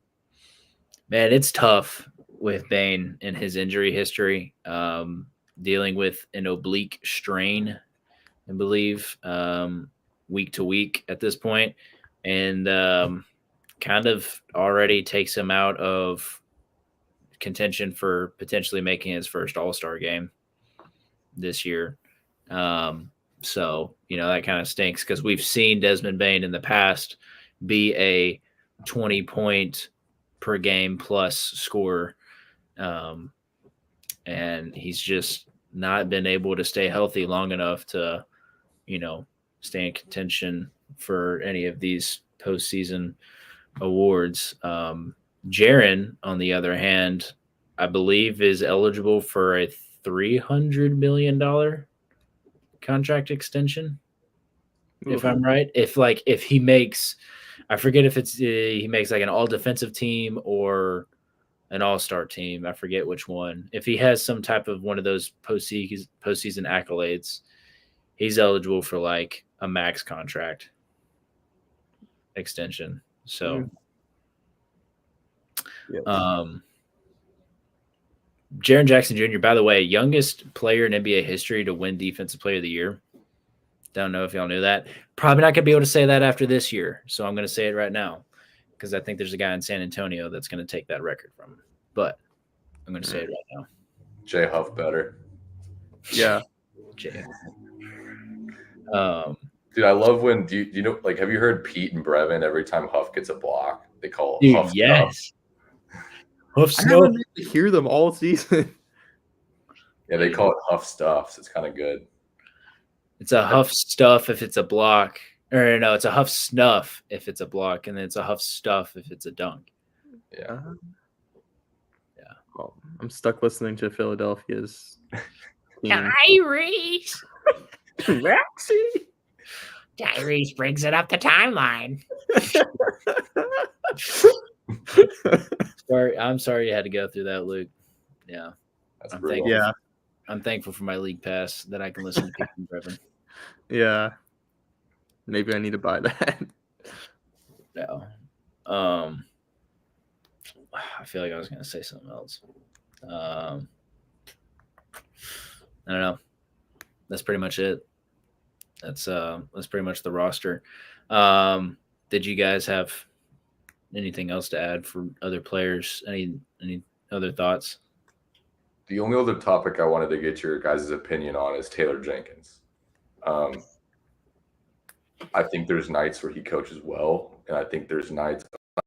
it's tough with Bain and his injury history, dealing with an oblique strain, I believe, week to week at this point, and kind of already takes him out of contention for potentially making his first All-Star game this year. So, that kind of stinks because we've seen Desmond Bain in the past be a 20-point per game plus scorer. and he's just not been able to stay healthy long enough to, stay in contention for any of these postseason awards. Jaron, on the other hand, I believe is eligible for a $300 million contract extension. If I'm right, if he makes, I forget if it's he makes like an all defensive team or an all-star team. I forget which one. If he has some type of one of those postseason accolades, he's eligible for like a max contract extension. So, Jaren Jackson Jr., by the way, youngest player in NBA history to win Defensive Player of the Year. Don't know if y'all knew that. Probably not going to be able to say that after this year. So I'm going to say it right now because I think there's a guy in San Antonio that's going to take that record from him. But I'm going to say it right now. Jay Huff better. Yeah. Jay. Dude, I love when do you know, like, have you heard Pete and Brevin every time Huff gets a block? They call it Huff yes. Huff I stuff. haven't really hear them all season. Yeah, they call it Huff stuff. So it's kind of good. It's a Huff stuff if it's a block. Or no, it's a Huff snuff if it's a block, and then it's a Huff stuff if it's a dunk. Yeah. Yeah. Well, I'm stuck listening to Philadelphia's Tyrese. Maxie. Tyrese brings it up the timeline. I'm sorry you had to go through that, Luke. Yeah. That's brutal. Yeah. I'm thankful for my league pass that I can listen to people Brevin. Yeah. Maybe I need to buy that. No. I feel like I was going to say something else. I don't know. That's pretty much it. That's pretty much the roster. Did you guys have anything else to add for other players? Any other thoughts? The only other topic I wanted to get your guys' opinion on is Taylor Jenkins. I think there's nights where he coaches well, and I think there's nights.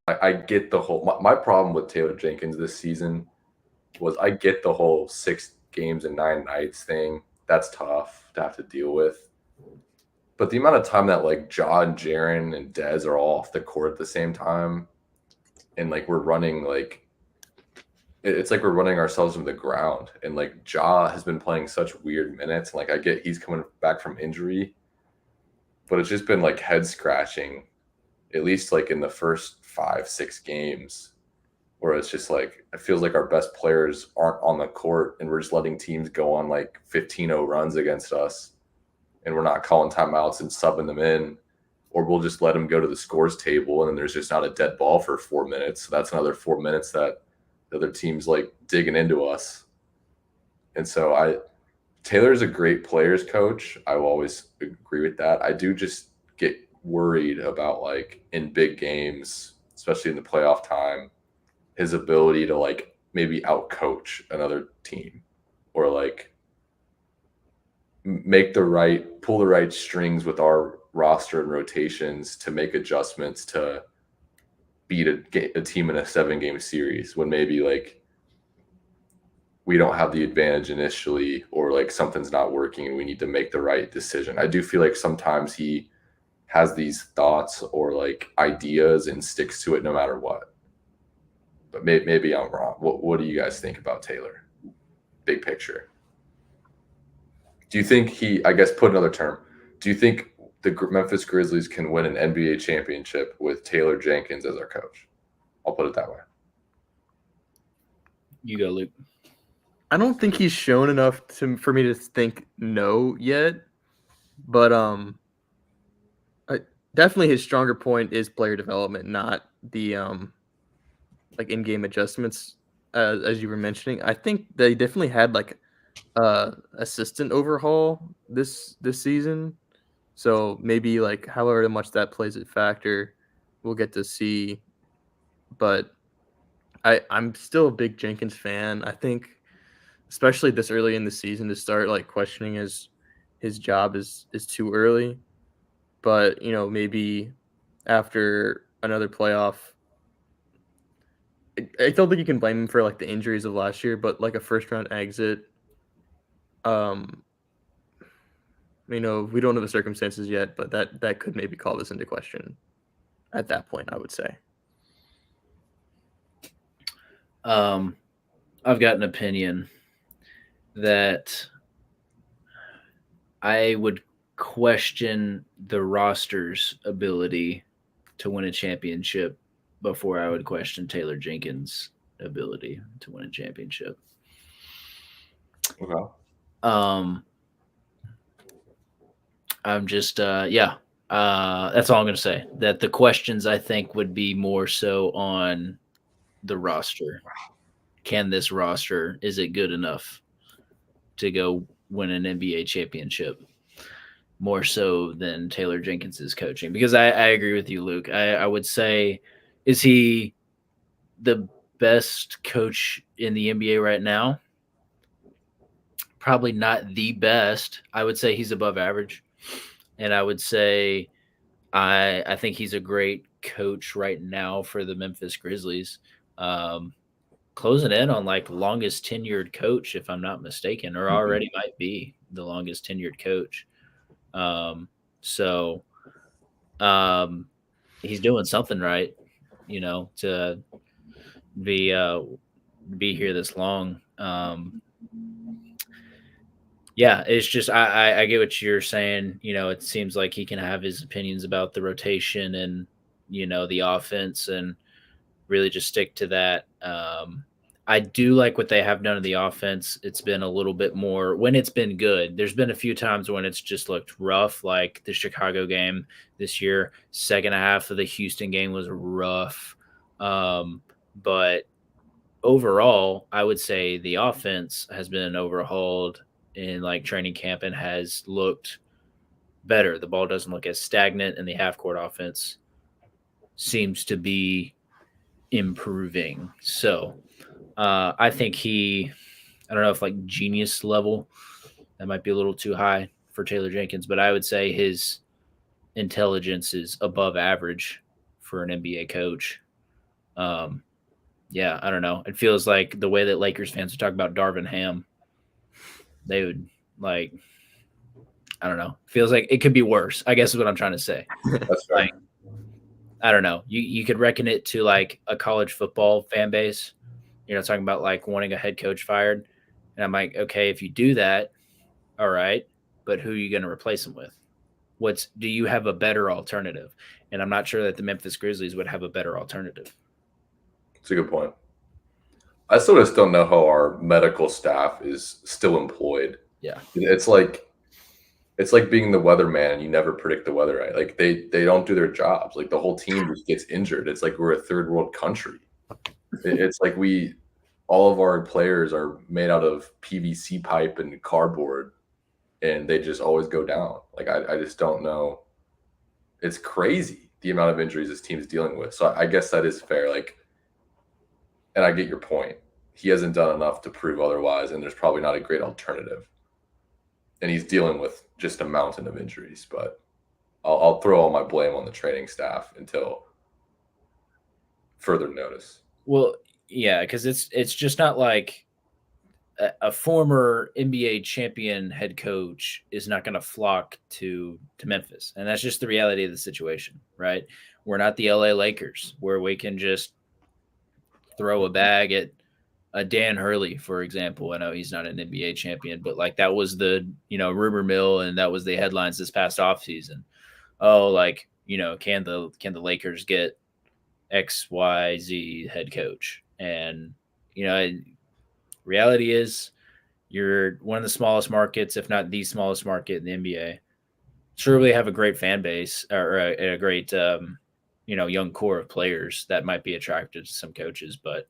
I get the whole. My problem with Taylor Jenkins this season was I get the whole 6 games and 9 nights thing. That's tough to have to deal with. But the amount of time that like Ja and Jaren and Dez are all off the court at the same time, and like we're running like it's like we're running ourselves into the ground. And like Ja has been playing such weird minutes. Like I get he's coming back from injury, but it's just been like head scratching, at least like in the first 5-6 games, where it's just like it feels like our best players aren't on the court and we're just letting teams go on like 15-0 runs against us, and we're not calling timeouts and subbing them in, or we'll just let them go to the scores table and then there's just not a dead ball for 4 minutes. So that's another 4 minutes that the other team's like digging into us. And so Taylor's a great players coach. I will always agree with that. I do just get worried about like in big games, especially in the playoff time, his ability to like maybe outcoach another team or like pull the right strings with our roster and rotations to make adjustments to beat a team in a 7-game series when maybe like we don't have the advantage initially, or like something's not working and we need to make the right decision. I do feel like sometimes he has these thoughts or like ideas and sticks to it no matter what. But maybe I'm wrong. What do you guys think about Taylor? Big picture. Do you think I guess put another term, do you think the Memphis Grizzlies can win an NBA championship with Taylor Jenkins as our coach? I'll put it that way. You go, Luke. I don't think he's shown enough for me to think no yet, but definitely his stronger point is player development, not the like in-game adjustments, as you were mentioning. I think they definitely had like assistant overhaul this season, so maybe like however much that plays a factor, we'll get to see. But I'm still a big Jenkins fan. I think, especially this early in the season, to start like questioning his job is too early. But maybe after another playoff I don't think you can blame him for like the injuries of last year, but like a first round exit, we don't know the circumstances yet, but that could maybe call this into question at that point, I would say. I've got an opinion that I would question the roster's ability to win a championship before I would question Taylor Jenkins' ability to win a championship. Okay. I'm just that's all I'm gonna say. That the questions I think would be more so on the roster. Can this roster, is it good enough to go win an NBA championship? More so than Taylor Jenkins's coaching. Because I agree with you, Luke. I would say, is he the best coach in the NBA right now? Probably not the best. I would say he's above average. And I would say I think he's a great coach right now for the Memphis Grizzlies. Closing in on like longest tenured coach, if I'm not mistaken, or already might be the longest tenured coach. So he's doing something right, to be here this long. Yeah, it's just I get what you're saying. It seems like he can have his opinions about the rotation and the offense and really just stick to that. I do like what they have done in the offense. It's been a little bit more when it's been good. There's been a few times when it's just looked rough, like the Chicago game this year. Second half of the Houston game was rough. But overall, I would say the offense has been overhauled in like training camp and has looked better. The ball doesn't look as stagnant, and the half court offense seems to be improving. So I think I don't know if like genius level, that might be a little too high for Taylor Jenkins, but I would say his intelligence is above average for an NBA coach. Yeah, I don't know. It feels like the way that Lakers fans would talk about Darvin Ham, they would like, I don't know. Feels like it could be worse, I guess is what I'm trying to say. That's fair. Like, I don't know. You could reckon it to like a college football fan base, talking about like wanting a head coach fired. And I'm like, okay, if you do that, all right, but who are you going to replace him with? Do you have a better alternative? And I'm not sure that the Memphis Grizzlies would have a better alternative. It's a good point. I still just don't know how our medical staff is still employed. Yeah. It's like being the weatherman and you never predict the weather, right? Like they don't do their jobs. Like the whole team just gets injured. It's like we're a third world country. It's like all of our players are made out of PVC pipe and cardboard, and they just always go down. Like I just don't know. It's crazy the amount of injuries this team is dealing with. So I guess that is fair. Like, and I get your point. He hasn't done enough to prove otherwise, and there's probably not a great alternative. And he's dealing with just a mountain of injuries. But I'll throw all my blame on the training staff until further notice. Well, yeah, because it's just not like a former NBA champion head coach is not going to flock to Memphis, and that's just the reality of the situation, right? We're not the LA Lakers where we can just throw a bag at a Dan Hurley, for example. I know he's not an NBA champion, but like that was the rumor mill, and that was the headlines this past offseason. Oh, like can the Lakers get XYZ head coach? And reality is you're one of the smallest markets, if not the smallest market in the NBA. Sure, we have a great fan base or a great young core of players that might be attracted to some coaches, but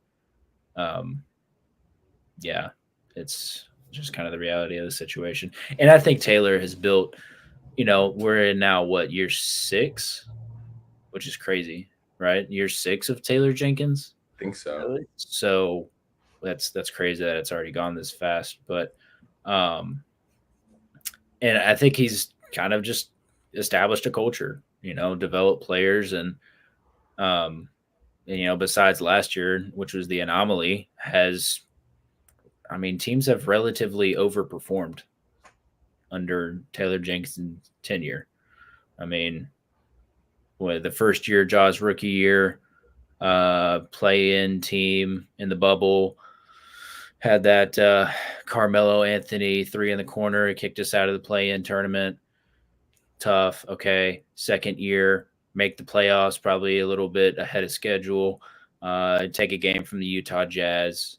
yeah, it's just kind of the reality of the situation. And I think Taylor has built, we're in now year 6, which is crazy, right? Year 6 of Taylor Jenkins. I think so. Really? So that's crazy that it's already gone this fast. But and I think he's kind of just established a culture, developed players, and besides last year, which was the anomaly, teams have relatively overperformed under Taylor Jenkins's tenure. I mean, the first year, Jaws rookie year, play-in team in the bubble, had that Carmelo Anthony 3 in the corner. It kicked us out of the play-in tournament. Tough. Okay. Second year, make the playoffs, probably a little bit ahead of schedule. Take a game from the Utah Jazz.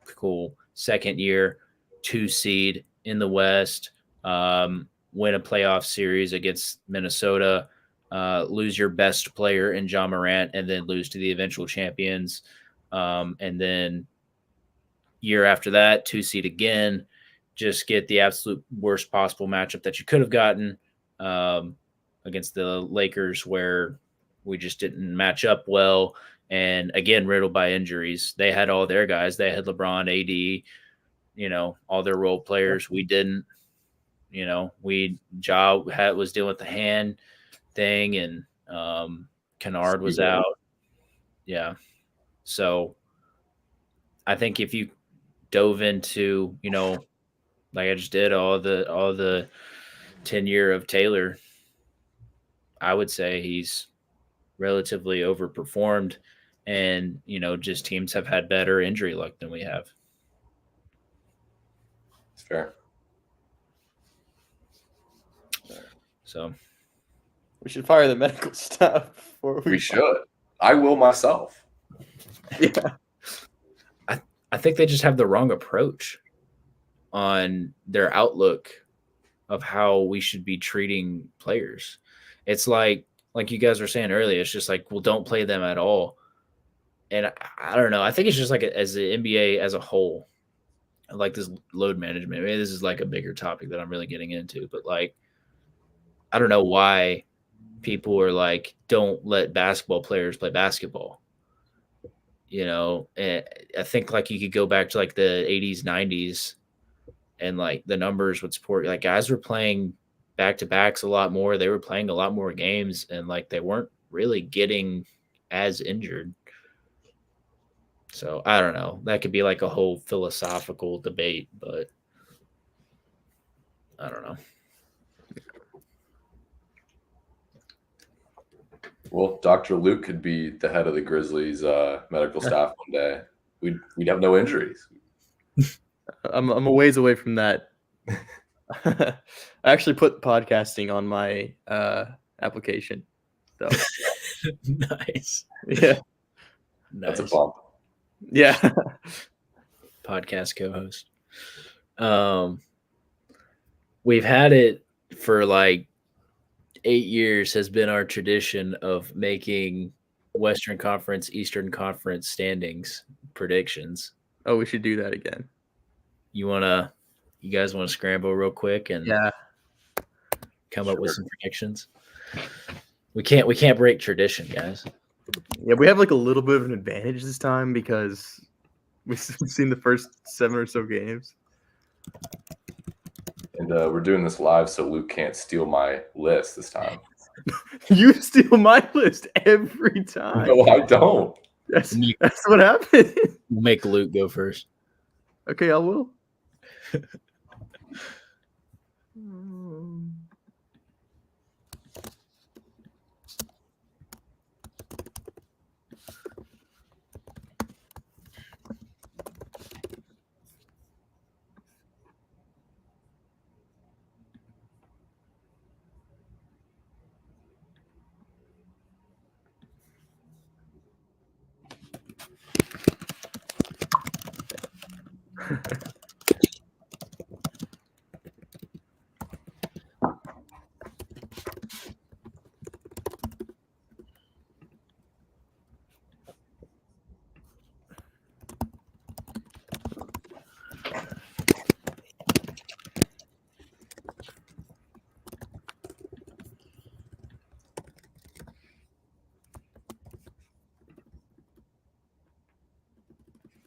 Cool. Second year, 2 seed in the West. Win a playoff series against Minnesota. Lose your best player in Ja Morant, and then lose to the eventual champions. And then year after that, 2 seed again. Just get the absolute worst possible matchup that you could have gotten against the Lakers, where we just didn't match up well. And again, riddled by injuries. They had all their guys. They had LeBron, AD, all their role players. We didn't. Ja was dealing with the hand thing, and Kennard was out. Yeah. So I think if you dove into, like I just did, all the tenure of Taylor, I would say he's relatively overperformed, and just teams have had better injury luck than we have. It's fair. So we should fire the medical staff before we should. I will myself. Yeah. I think they just have the wrong approach on their outlook of how we should be treating players. It's like you guys were saying earlier, it's just like, well, don't play them at all. And I don't know. I think it's just like as the NBA as a whole, like this load management. Maybe this is like a bigger topic that I'm really getting into, but like, I don't know why people are like, don't let basketball players play basketball. And I think like you could go back to like the 80s, 90s, and like the numbers would support, like guys were playing back-to-backs a lot more. They were playing a lot more games, and like they weren't really getting as injured. So I don't know. That could be like a whole philosophical debate, but I don't know. Well, Dr. Luke could be the head of the Grizzlies medical staff one day. We'd have no injuries. I'm a ways away from that. I actually put podcasting on my application. So. Nice. Yeah. That's a bump. Yeah. Podcast co-host. We've had it for like 8 years, has been our tradition of making Western Conference, Eastern Conference standings predictions. Oh, we should do that again. You guys want to scramble real quick and come up with some predictions? We can't break tradition, guys. Yeah, we have like a little bit of an advantage this time because we've seen the first 7 or so games. And we're doing this live, so Luke can't steal my list this time. You steal my list every time. No, I don't. That's what happened. We'll make Luke go first. Okay, I will.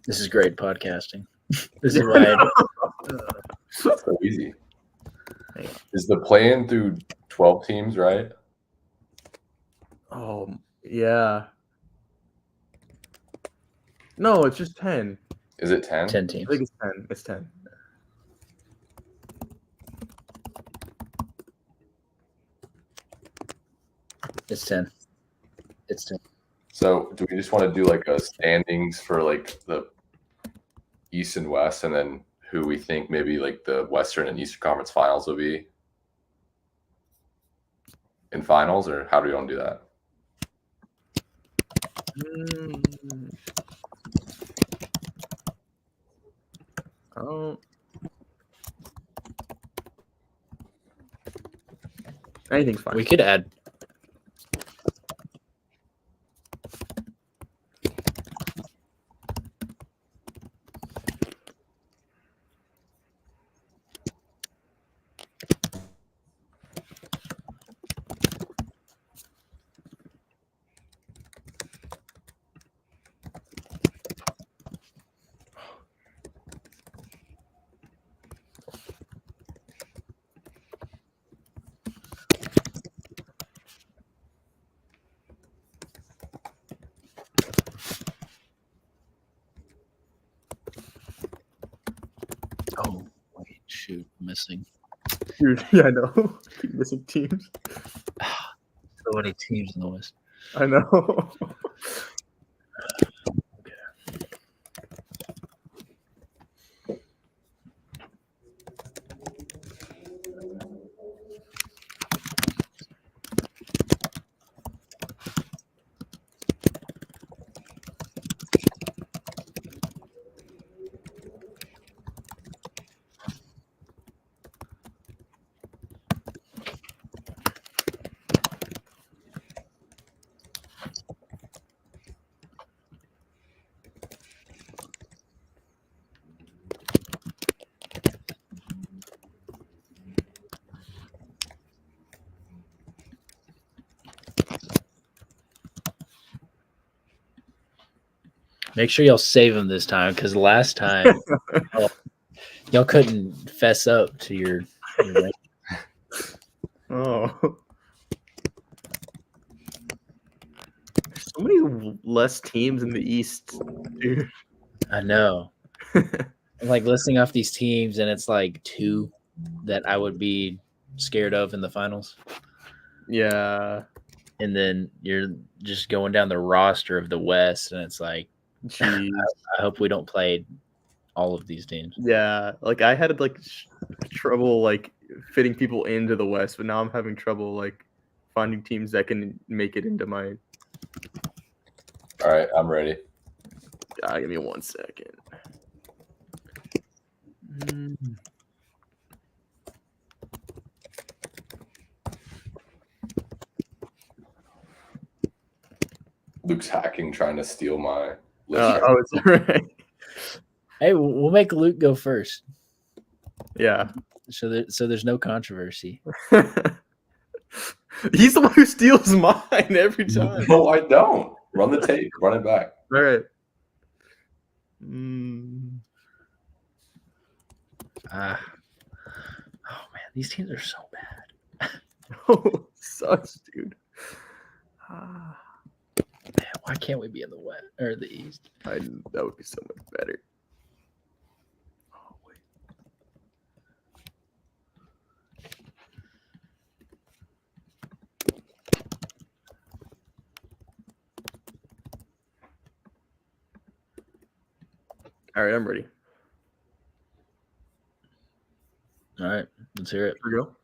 This is great podcasting. This is why That's so easy. Is the play-in through 12 teams, right? Oh, yeah. No, it's just 10. Is it 10? 10 I teams. think it's 10. It's 10. It's 10. It's 10. So do we just want to do like a standings for like the East and West, and then who we think maybe like the Western and Eastern Conference finals will be in finals, or how do we want to do that? Oh. Anything's fine. We could add. Oh, wait, shoot, missing. Dude, yeah, I know. Keep missing teams. So many teams in the West. I know. Make sure y'all save them this time, because last time y'all couldn't fess up to your rank. Oh. There's so many less teams in the East, dude. I know. I'm like listing off these teams, and it's like 2 that I would be scared of in the finals. Yeah. And then you're just going down the roster of the West, and it's like, Jeez. I hope we don't play all of these teams. Yeah. Like I had like trouble like fitting people into the West, but now I'm having trouble like finding teams that can make it into my. All right, I'm ready. Give me 1 second. Luke's hacking, trying to steal my list. It's all right. Hey, we'll make Luke go first, Yeah. so there's no controversy. He's the one who steals mine every time. No, I don't. Run the tape. Run it back. All right. Oh man, these teams are so bad. Oh, sucks, dude. Man, why can't we be in the West or the East? That would be so much better. Oh wait. All right, I'm ready. All right, let's hear it. Here we go.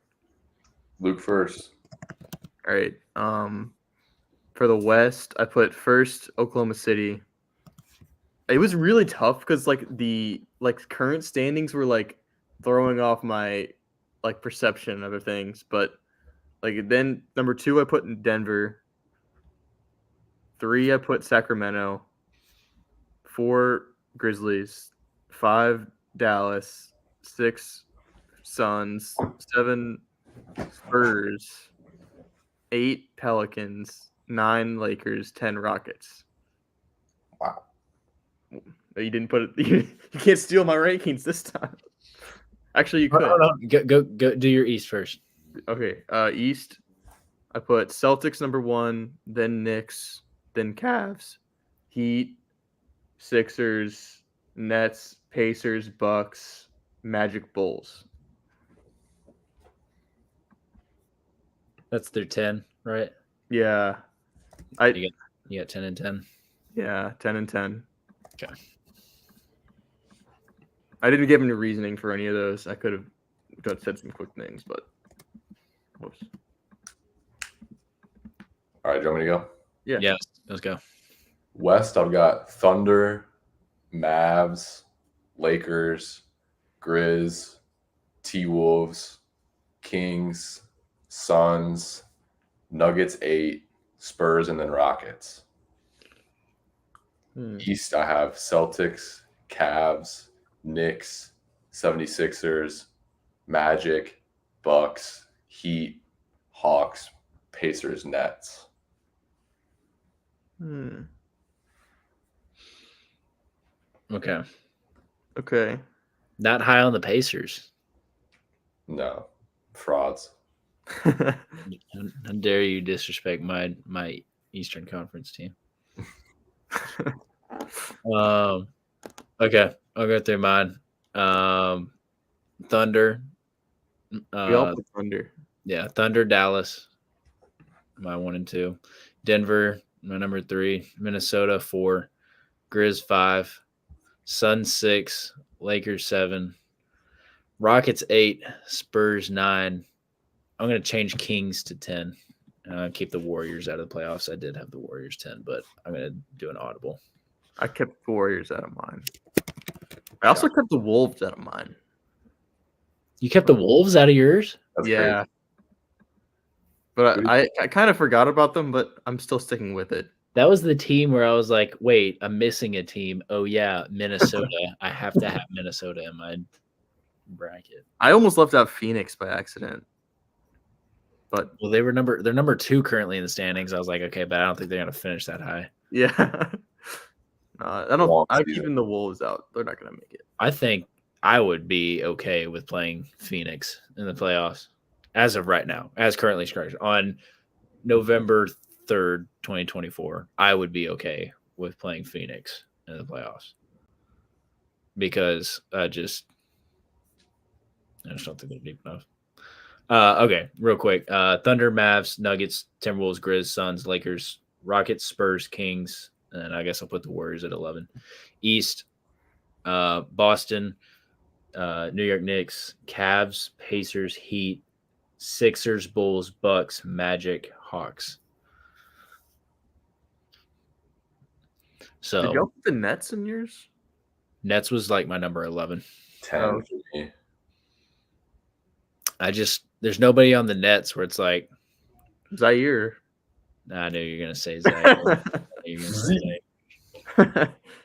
Luke first. All right. For the West, I put first Oklahoma City. It was really tough because like the current standings were like throwing off my like perception of things, but like then number 2 I put in Denver. 3 I put Sacramento. 4 Grizzlies. 5 Dallas. 6 Suns. 7 Spurs. 8 Pelicans. 9 Lakers. 10 Rockets. Wow. You didn't put it. You can't steal my rankings this time. Actually, you could. Go do your East first. Okay. East, I put Celtics number 1, then Knicks, then Cavs, Heat, Sixers, Nets, Pacers, Bucks, Magic, Bulls. That's their 10, right? Yeah. You got 10 and 10. Yeah, 10 and 10. Okay. I didn't give any reasoning for any of those. I could have said some quick things, but whoops. All right, do you want me to go? Yeah. Yes, let's go. West, I've got Thunder, Mavs, Lakers, Grizz, T-Wolves, Kings, Suns, Nuggets 8, Spurs, and then Rockets. East, I have Celtics, Cavs, Knicks, 76ers, Magic, Bucks, Heat, Hawks, Pacers, Nets. Okay. Okay. Not high on the Pacers. No. Frauds. How dare you disrespect my Eastern Conference team? Okay, I'll go through mine. Thunder. We all put Thunder. Yeah, Thunder, Dallas. My 1 and 2. Denver, my number 3. Minnesota 4. Grizz 5. Suns 6. Lakers 7. Rockets 8. Spurs 9. I'm going to change Kings to 10. Keep the Warriors out of the playoffs. I did have the Warriors 10, but I'm going to do an audible. I kept the Warriors out of mine. I also kept the Wolves out of mine. You kept the Wolves out of yours? That's yeah. crazy. But I kind of forgot about them, but I'm still sticking with it. That was the team where I was like, wait, I'm missing a team. Oh, yeah, Minnesota. I have to have Minnesota in my bracket. I almost left out Phoenix by accident. But well, they're number 2 currently in the standings. I was like, okay, but I don't think they're going to finish that high. Yeah. I'm keeping the Wolves out. They're not going to make it. I think I would be okay with playing Phoenix in the playoffs as of right now, as currently structured. On November 3rd, 2024, I would be okay with playing Phoenix in the playoffs because I just don't think they're deep enough. Okay, real quick. Thunder, Mavs, Nuggets, Timberwolves, Grizz, Suns, Lakers, Rockets, Spurs, Kings, and I guess I'll put the Warriors at 11. East, Boston, New York Knicks, Cavs, Pacers, Heat, Sixers, Bulls, Bucks, Magic, Hawks. So did y'all put the Nets in yours? Nets was like my number 11. 10 for me. There's nobody on the Nets where it's like Zaire. I knew you were gonna say Zaire.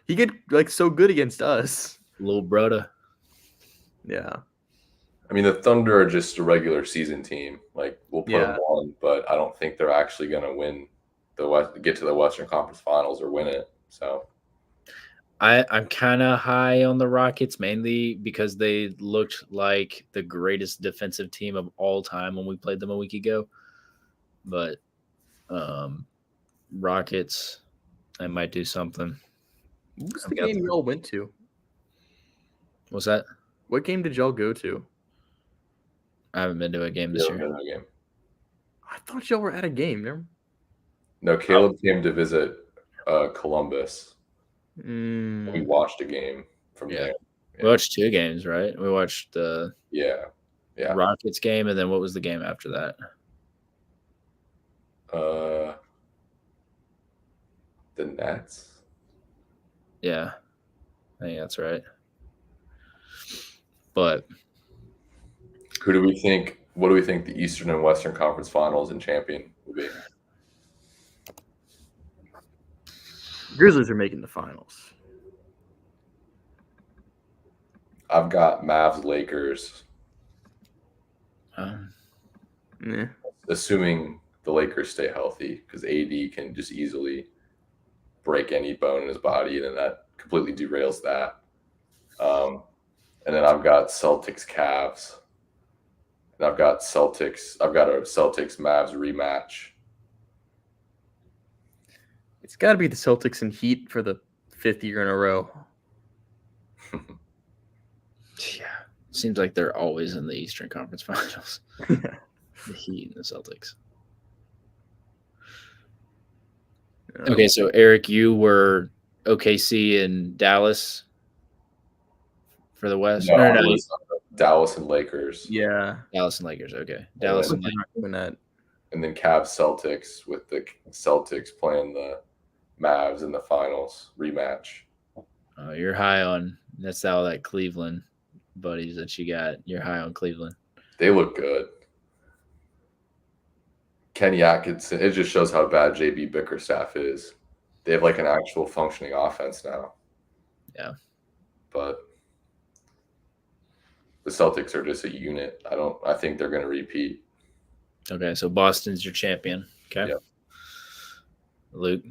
He get like so good against us. Little brother. Yeah. I mean, the Thunder are just a regular season team. Like, we'll put them on, but I don't think they're actually going to win get to the Western Conference Finals or win it. So, I'm kind of high on the Rockets, mainly because they looked like the greatest defensive team of all time when we played them a week ago. But Rockets, I might do something. What was the game y'all went to? What's that? What game did y'all go to? I haven't been to a game this year. I thought y'all were at a game. Never... No, Caleb came to visit Columbus. We watched a game from there. Yeah. We watched 2 games, right? We watched the Rockets game, and then what was the game after that? The Nets. Yeah, I think that's right. But what do we think the Eastern and Western Conference Finals and champion will be? Grizzlies are making the finals. I've got Mavs, Lakers. Assuming the Lakers stay healthy, because AD can just easily break any bone in his body, and then that completely derails that. And then I've got Celtics, Cavs. And I've got a Celtics Mavs rematch. It's got to be the Celtics and Heat for the fifth year in a row. Yeah. Seems like they're always in the Eastern Conference Finals. The Heat and the Celtics. Okay, so Eric, you were OKC and Dallas for the West? No, No, I was Dallas and Lakers. Yeah. Dallas and Lakers. Okay. Dallas and Lakers. And then Cavs Celtics, with the Celtics playing the Mavs in the finals rematch. You're high on that's all that Cleveland buddies that you got. You're high on Cleveland. They look good. Kenny Atkinson, it just shows how bad JB Bickerstaff is. They have like an actual functioning offense now. Yeah. But the Celtics are just a unit. I think they're going to repeat. Okay, so Boston's your champion. Okay. Yep. Luke.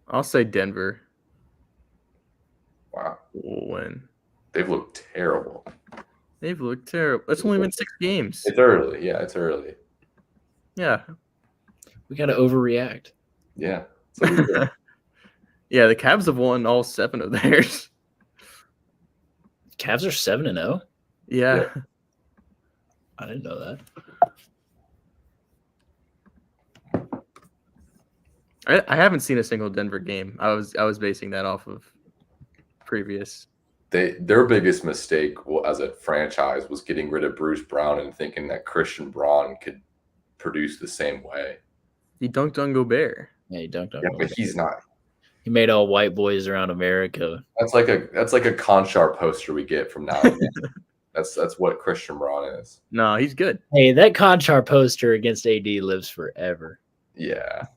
I'll say Denver. Wow. Will win. They've looked terrible. They've looked terrible. It's only been 6 games. It's early. Yeah, it's early. Yeah. We got to overreact. Yeah. Yeah, the Cavs have won all 7 of theirs. Cavs are 7-0? Yeah. I didn't know that. I haven't seen a single Denver game. I was basing that off of previous. Their biggest mistake as a franchise was getting rid of Bruce Brown and thinking that Christian Braun could produce the same way. He dunked on Gobert. Yeah, he dunked on Yeah, Gobert. but he's not. He made all white boys around America. That's like a Conchar poster we get from now and then. That's what Christian Braun is. No, he's good. Hey, that Conchar poster against AD lives forever. Yeah.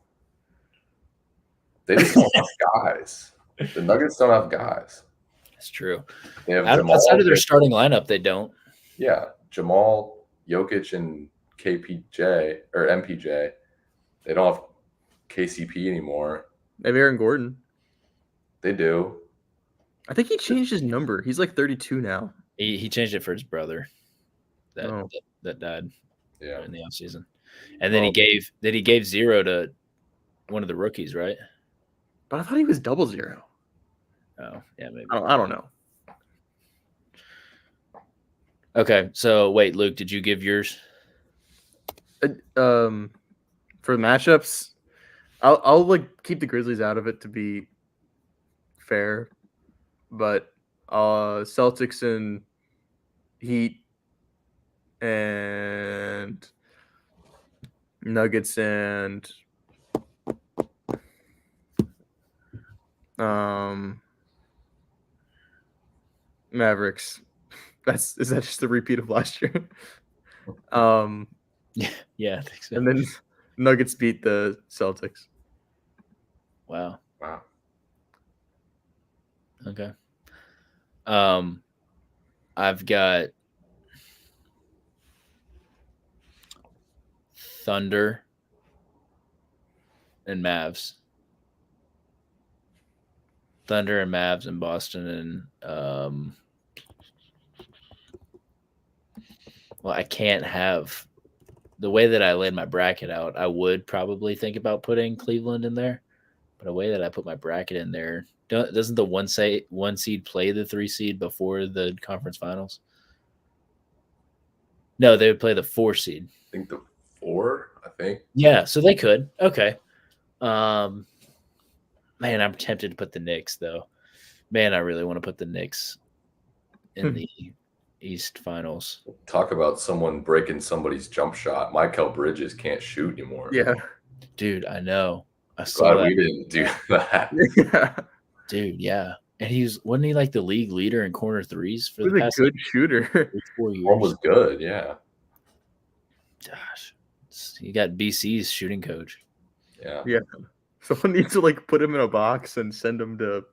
They just don't have guys. The Nuggets don't have guys. That's true. They have Outside of their starting lineup, they don't. Yeah, Jamal, Jokic, and KPJ or MPJ. They don't have KCP anymore. They have Aaron Gordon. They do. I think he changed his number. He's like 32 now. He changed it for his brother that died Yeah. in the offseason. And then he gave 0 to one of the rookies, right? But I thought he was 00. Oh, yeah, maybe. I don't know. Okay, so wait, Luke, did you give yours? For the matchups, I'll like keep the Grizzlies out of it to be fair, but Celtics and Heat and Nuggets and Mavericks. Is that just a repeat of last year? Yeah, I think so. And then Nuggets beat the Celtics. Wow. Okay. I've got Thunder and Mavs. Thunder and Mavs in Boston, and well, I can't have the way that I laid my bracket out. I would probably think about putting Cleveland in there, but the way that I put my bracket in there, doesn't the one seed play the 3 seed before the conference finals? No, they would play the 4 seed. I think the 4. I think. Yeah, so they could. Okay. Man, I'm tempted to put the Knicks, though. Man, I really want to put the Knicks in the East Finals. Talk about someone breaking somebody's jump shot. Mikal Bridges can't shoot anymore. Yeah. Dude, I know. I saw Glad that. we didn't do that. Yeah. Dude, yeah. And wasn't he like the league leader in corner threes for He the was past a good shooter. 4 years? One was good, yeah. Gosh. He got BC's shooting coach. Yeah. Yeah. Someone needs to like put him in a box and send him to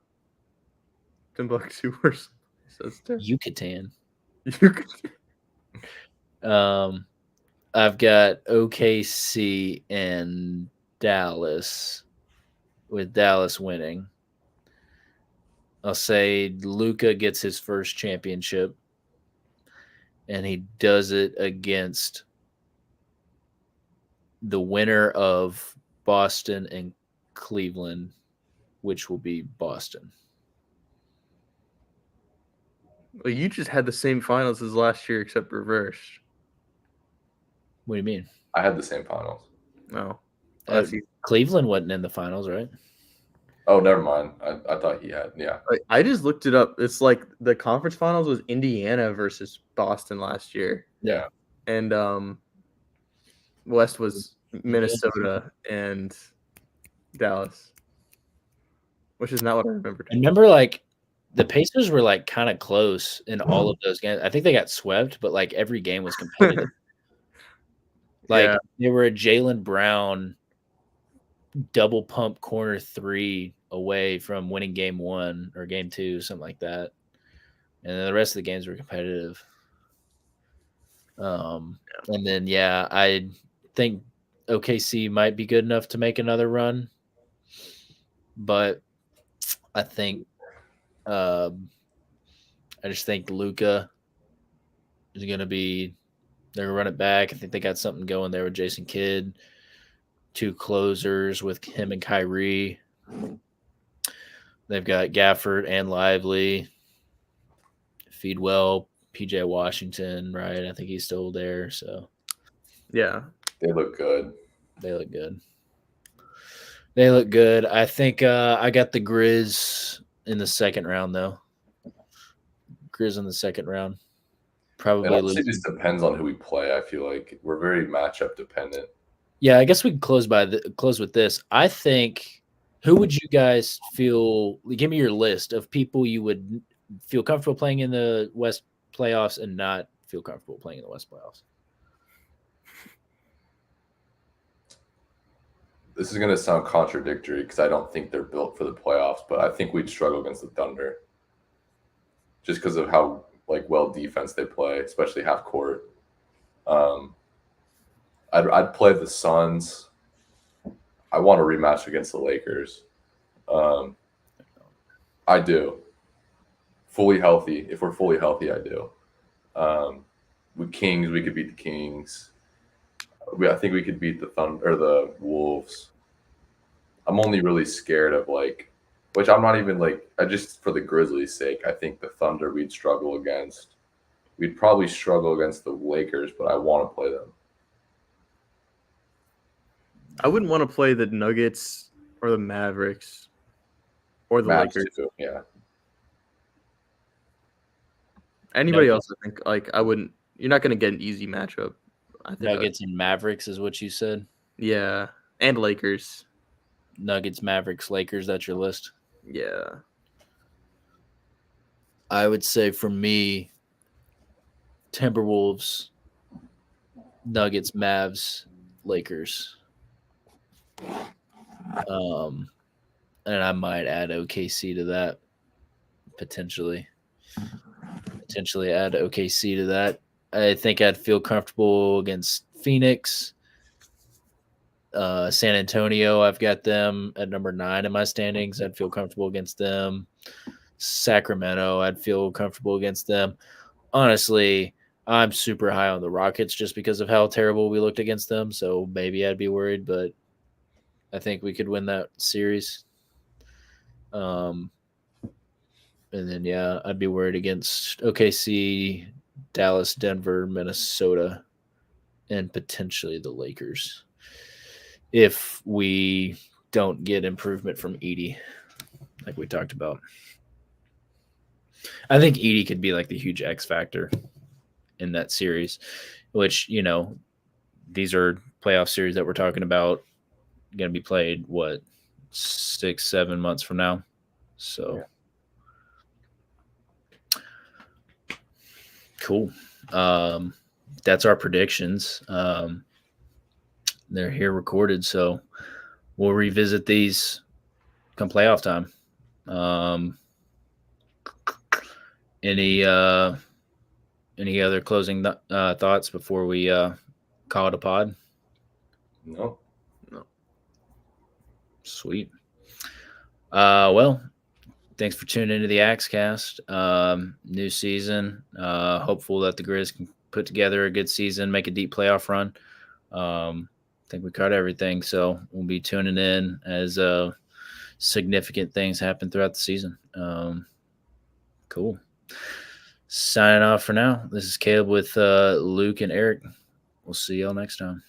Timbuktu or something. Yucatan. You could... I've got OKC and Dallas, with Dallas winning. I'll say Luka gets his first championship, and he does it against the winner of Boston and Cleveland, which will be Boston. Well, you just had the same finals as last year, except reversed. What do you mean? I had the same finals. No. Cleveland wasn't in the finals, right? Oh, never mind. I thought he had. Yeah. I just looked it up. It's like the conference finals was Indiana versus Boston last year. Yeah. And West was Minnesota and Dallas, which is not what I remembered. I remember like the Pacers were like kind of close in all of those games. I think they got swept, but like every game was competitive. Like they were a Jaylen Brown double pump corner 3 away from winning game 1 or game 2, something like that. And then the rest of the games were competitive. And then, I think OKC might be good enough to make another run. But I think I just think Luka is going to be – they're going to run it back. I think they got something going there with Jason Kidd. 2 closers with him and Kyrie. They've got Gafford and Lively. Feedwell, PJ Washington, right? I think he's still there. So, yeah. They look good. They look good. I think I got the Grizz in the second round, though. Grizz in the second round. Probably it just depends on who we play. I feel like we're very matchup dependent. Yeah, I guess we can close with this. I think, who would you guys feel? Give me your list of people you would feel comfortable playing in the West playoffs and not feel comfortable playing in the West playoffs. This is going to sound contradictory because I don't think they're built for the playoffs, but I think we'd struggle against the Thunder just because of how well defense they play, especially half court. I'd play the Suns. I want a rematch against the Lakers. I do. Fully healthy. If we're fully healthy, I do. With Kings, we could beat the Kings. I think we could beat the Thunder or the Wolves. I'm only really scared of which I'm not even I just for the Grizzlies' sake, I think the Thunder we'd struggle against. We'd probably struggle against the Lakers, but I want to play them. I wouldn't want to play the Nuggets or the Mavericks or the Mavs Lakers. Too, yeah. Anybody else, I think, I wouldn't. You're not going to get an easy matchup. I think Nuggets and Mavericks is what you said? Yeah, and Lakers. Nuggets, Mavericks, Lakers, that's your list? Yeah. I would say for me, Timberwolves, Nuggets, Mavs, Lakers. And I might add OKC to that, potentially add OKC to that. I think I'd feel comfortable against Phoenix. San Antonio, I've got them at number 9 in my standings. I'd feel comfortable against them. Sacramento, I'd feel comfortable against them. Honestly, I'm super high on the Rockets just because of how terrible we looked against them. So maybe I'd be worried, but I think we could win that series. And then, I'd be worried against OKC, Dallas, Denver, Minnesota, and potentially the Lakers if we don't get improvement from Edey, like we talked about. I think Edey could be the huge X factor in that series, which, these are playoff series that we're talking about going to be played, 6-7 months from now. So, cool. That's our predictions. They're here recorded, so we'll revisit these come playoff time. Any other closing thoughts before we call it a pod? No. Sweet. Well, thanks for tuning into the AXCAST. New season. Hopeful that the Grizz can put together a good season, make a deep playoff run. think we covered everything. So we'll be tuning in as significant things happen throughout the season. Cool. Signing off for now. This is Caleb with Luke and Eric. We'll see y'all next time.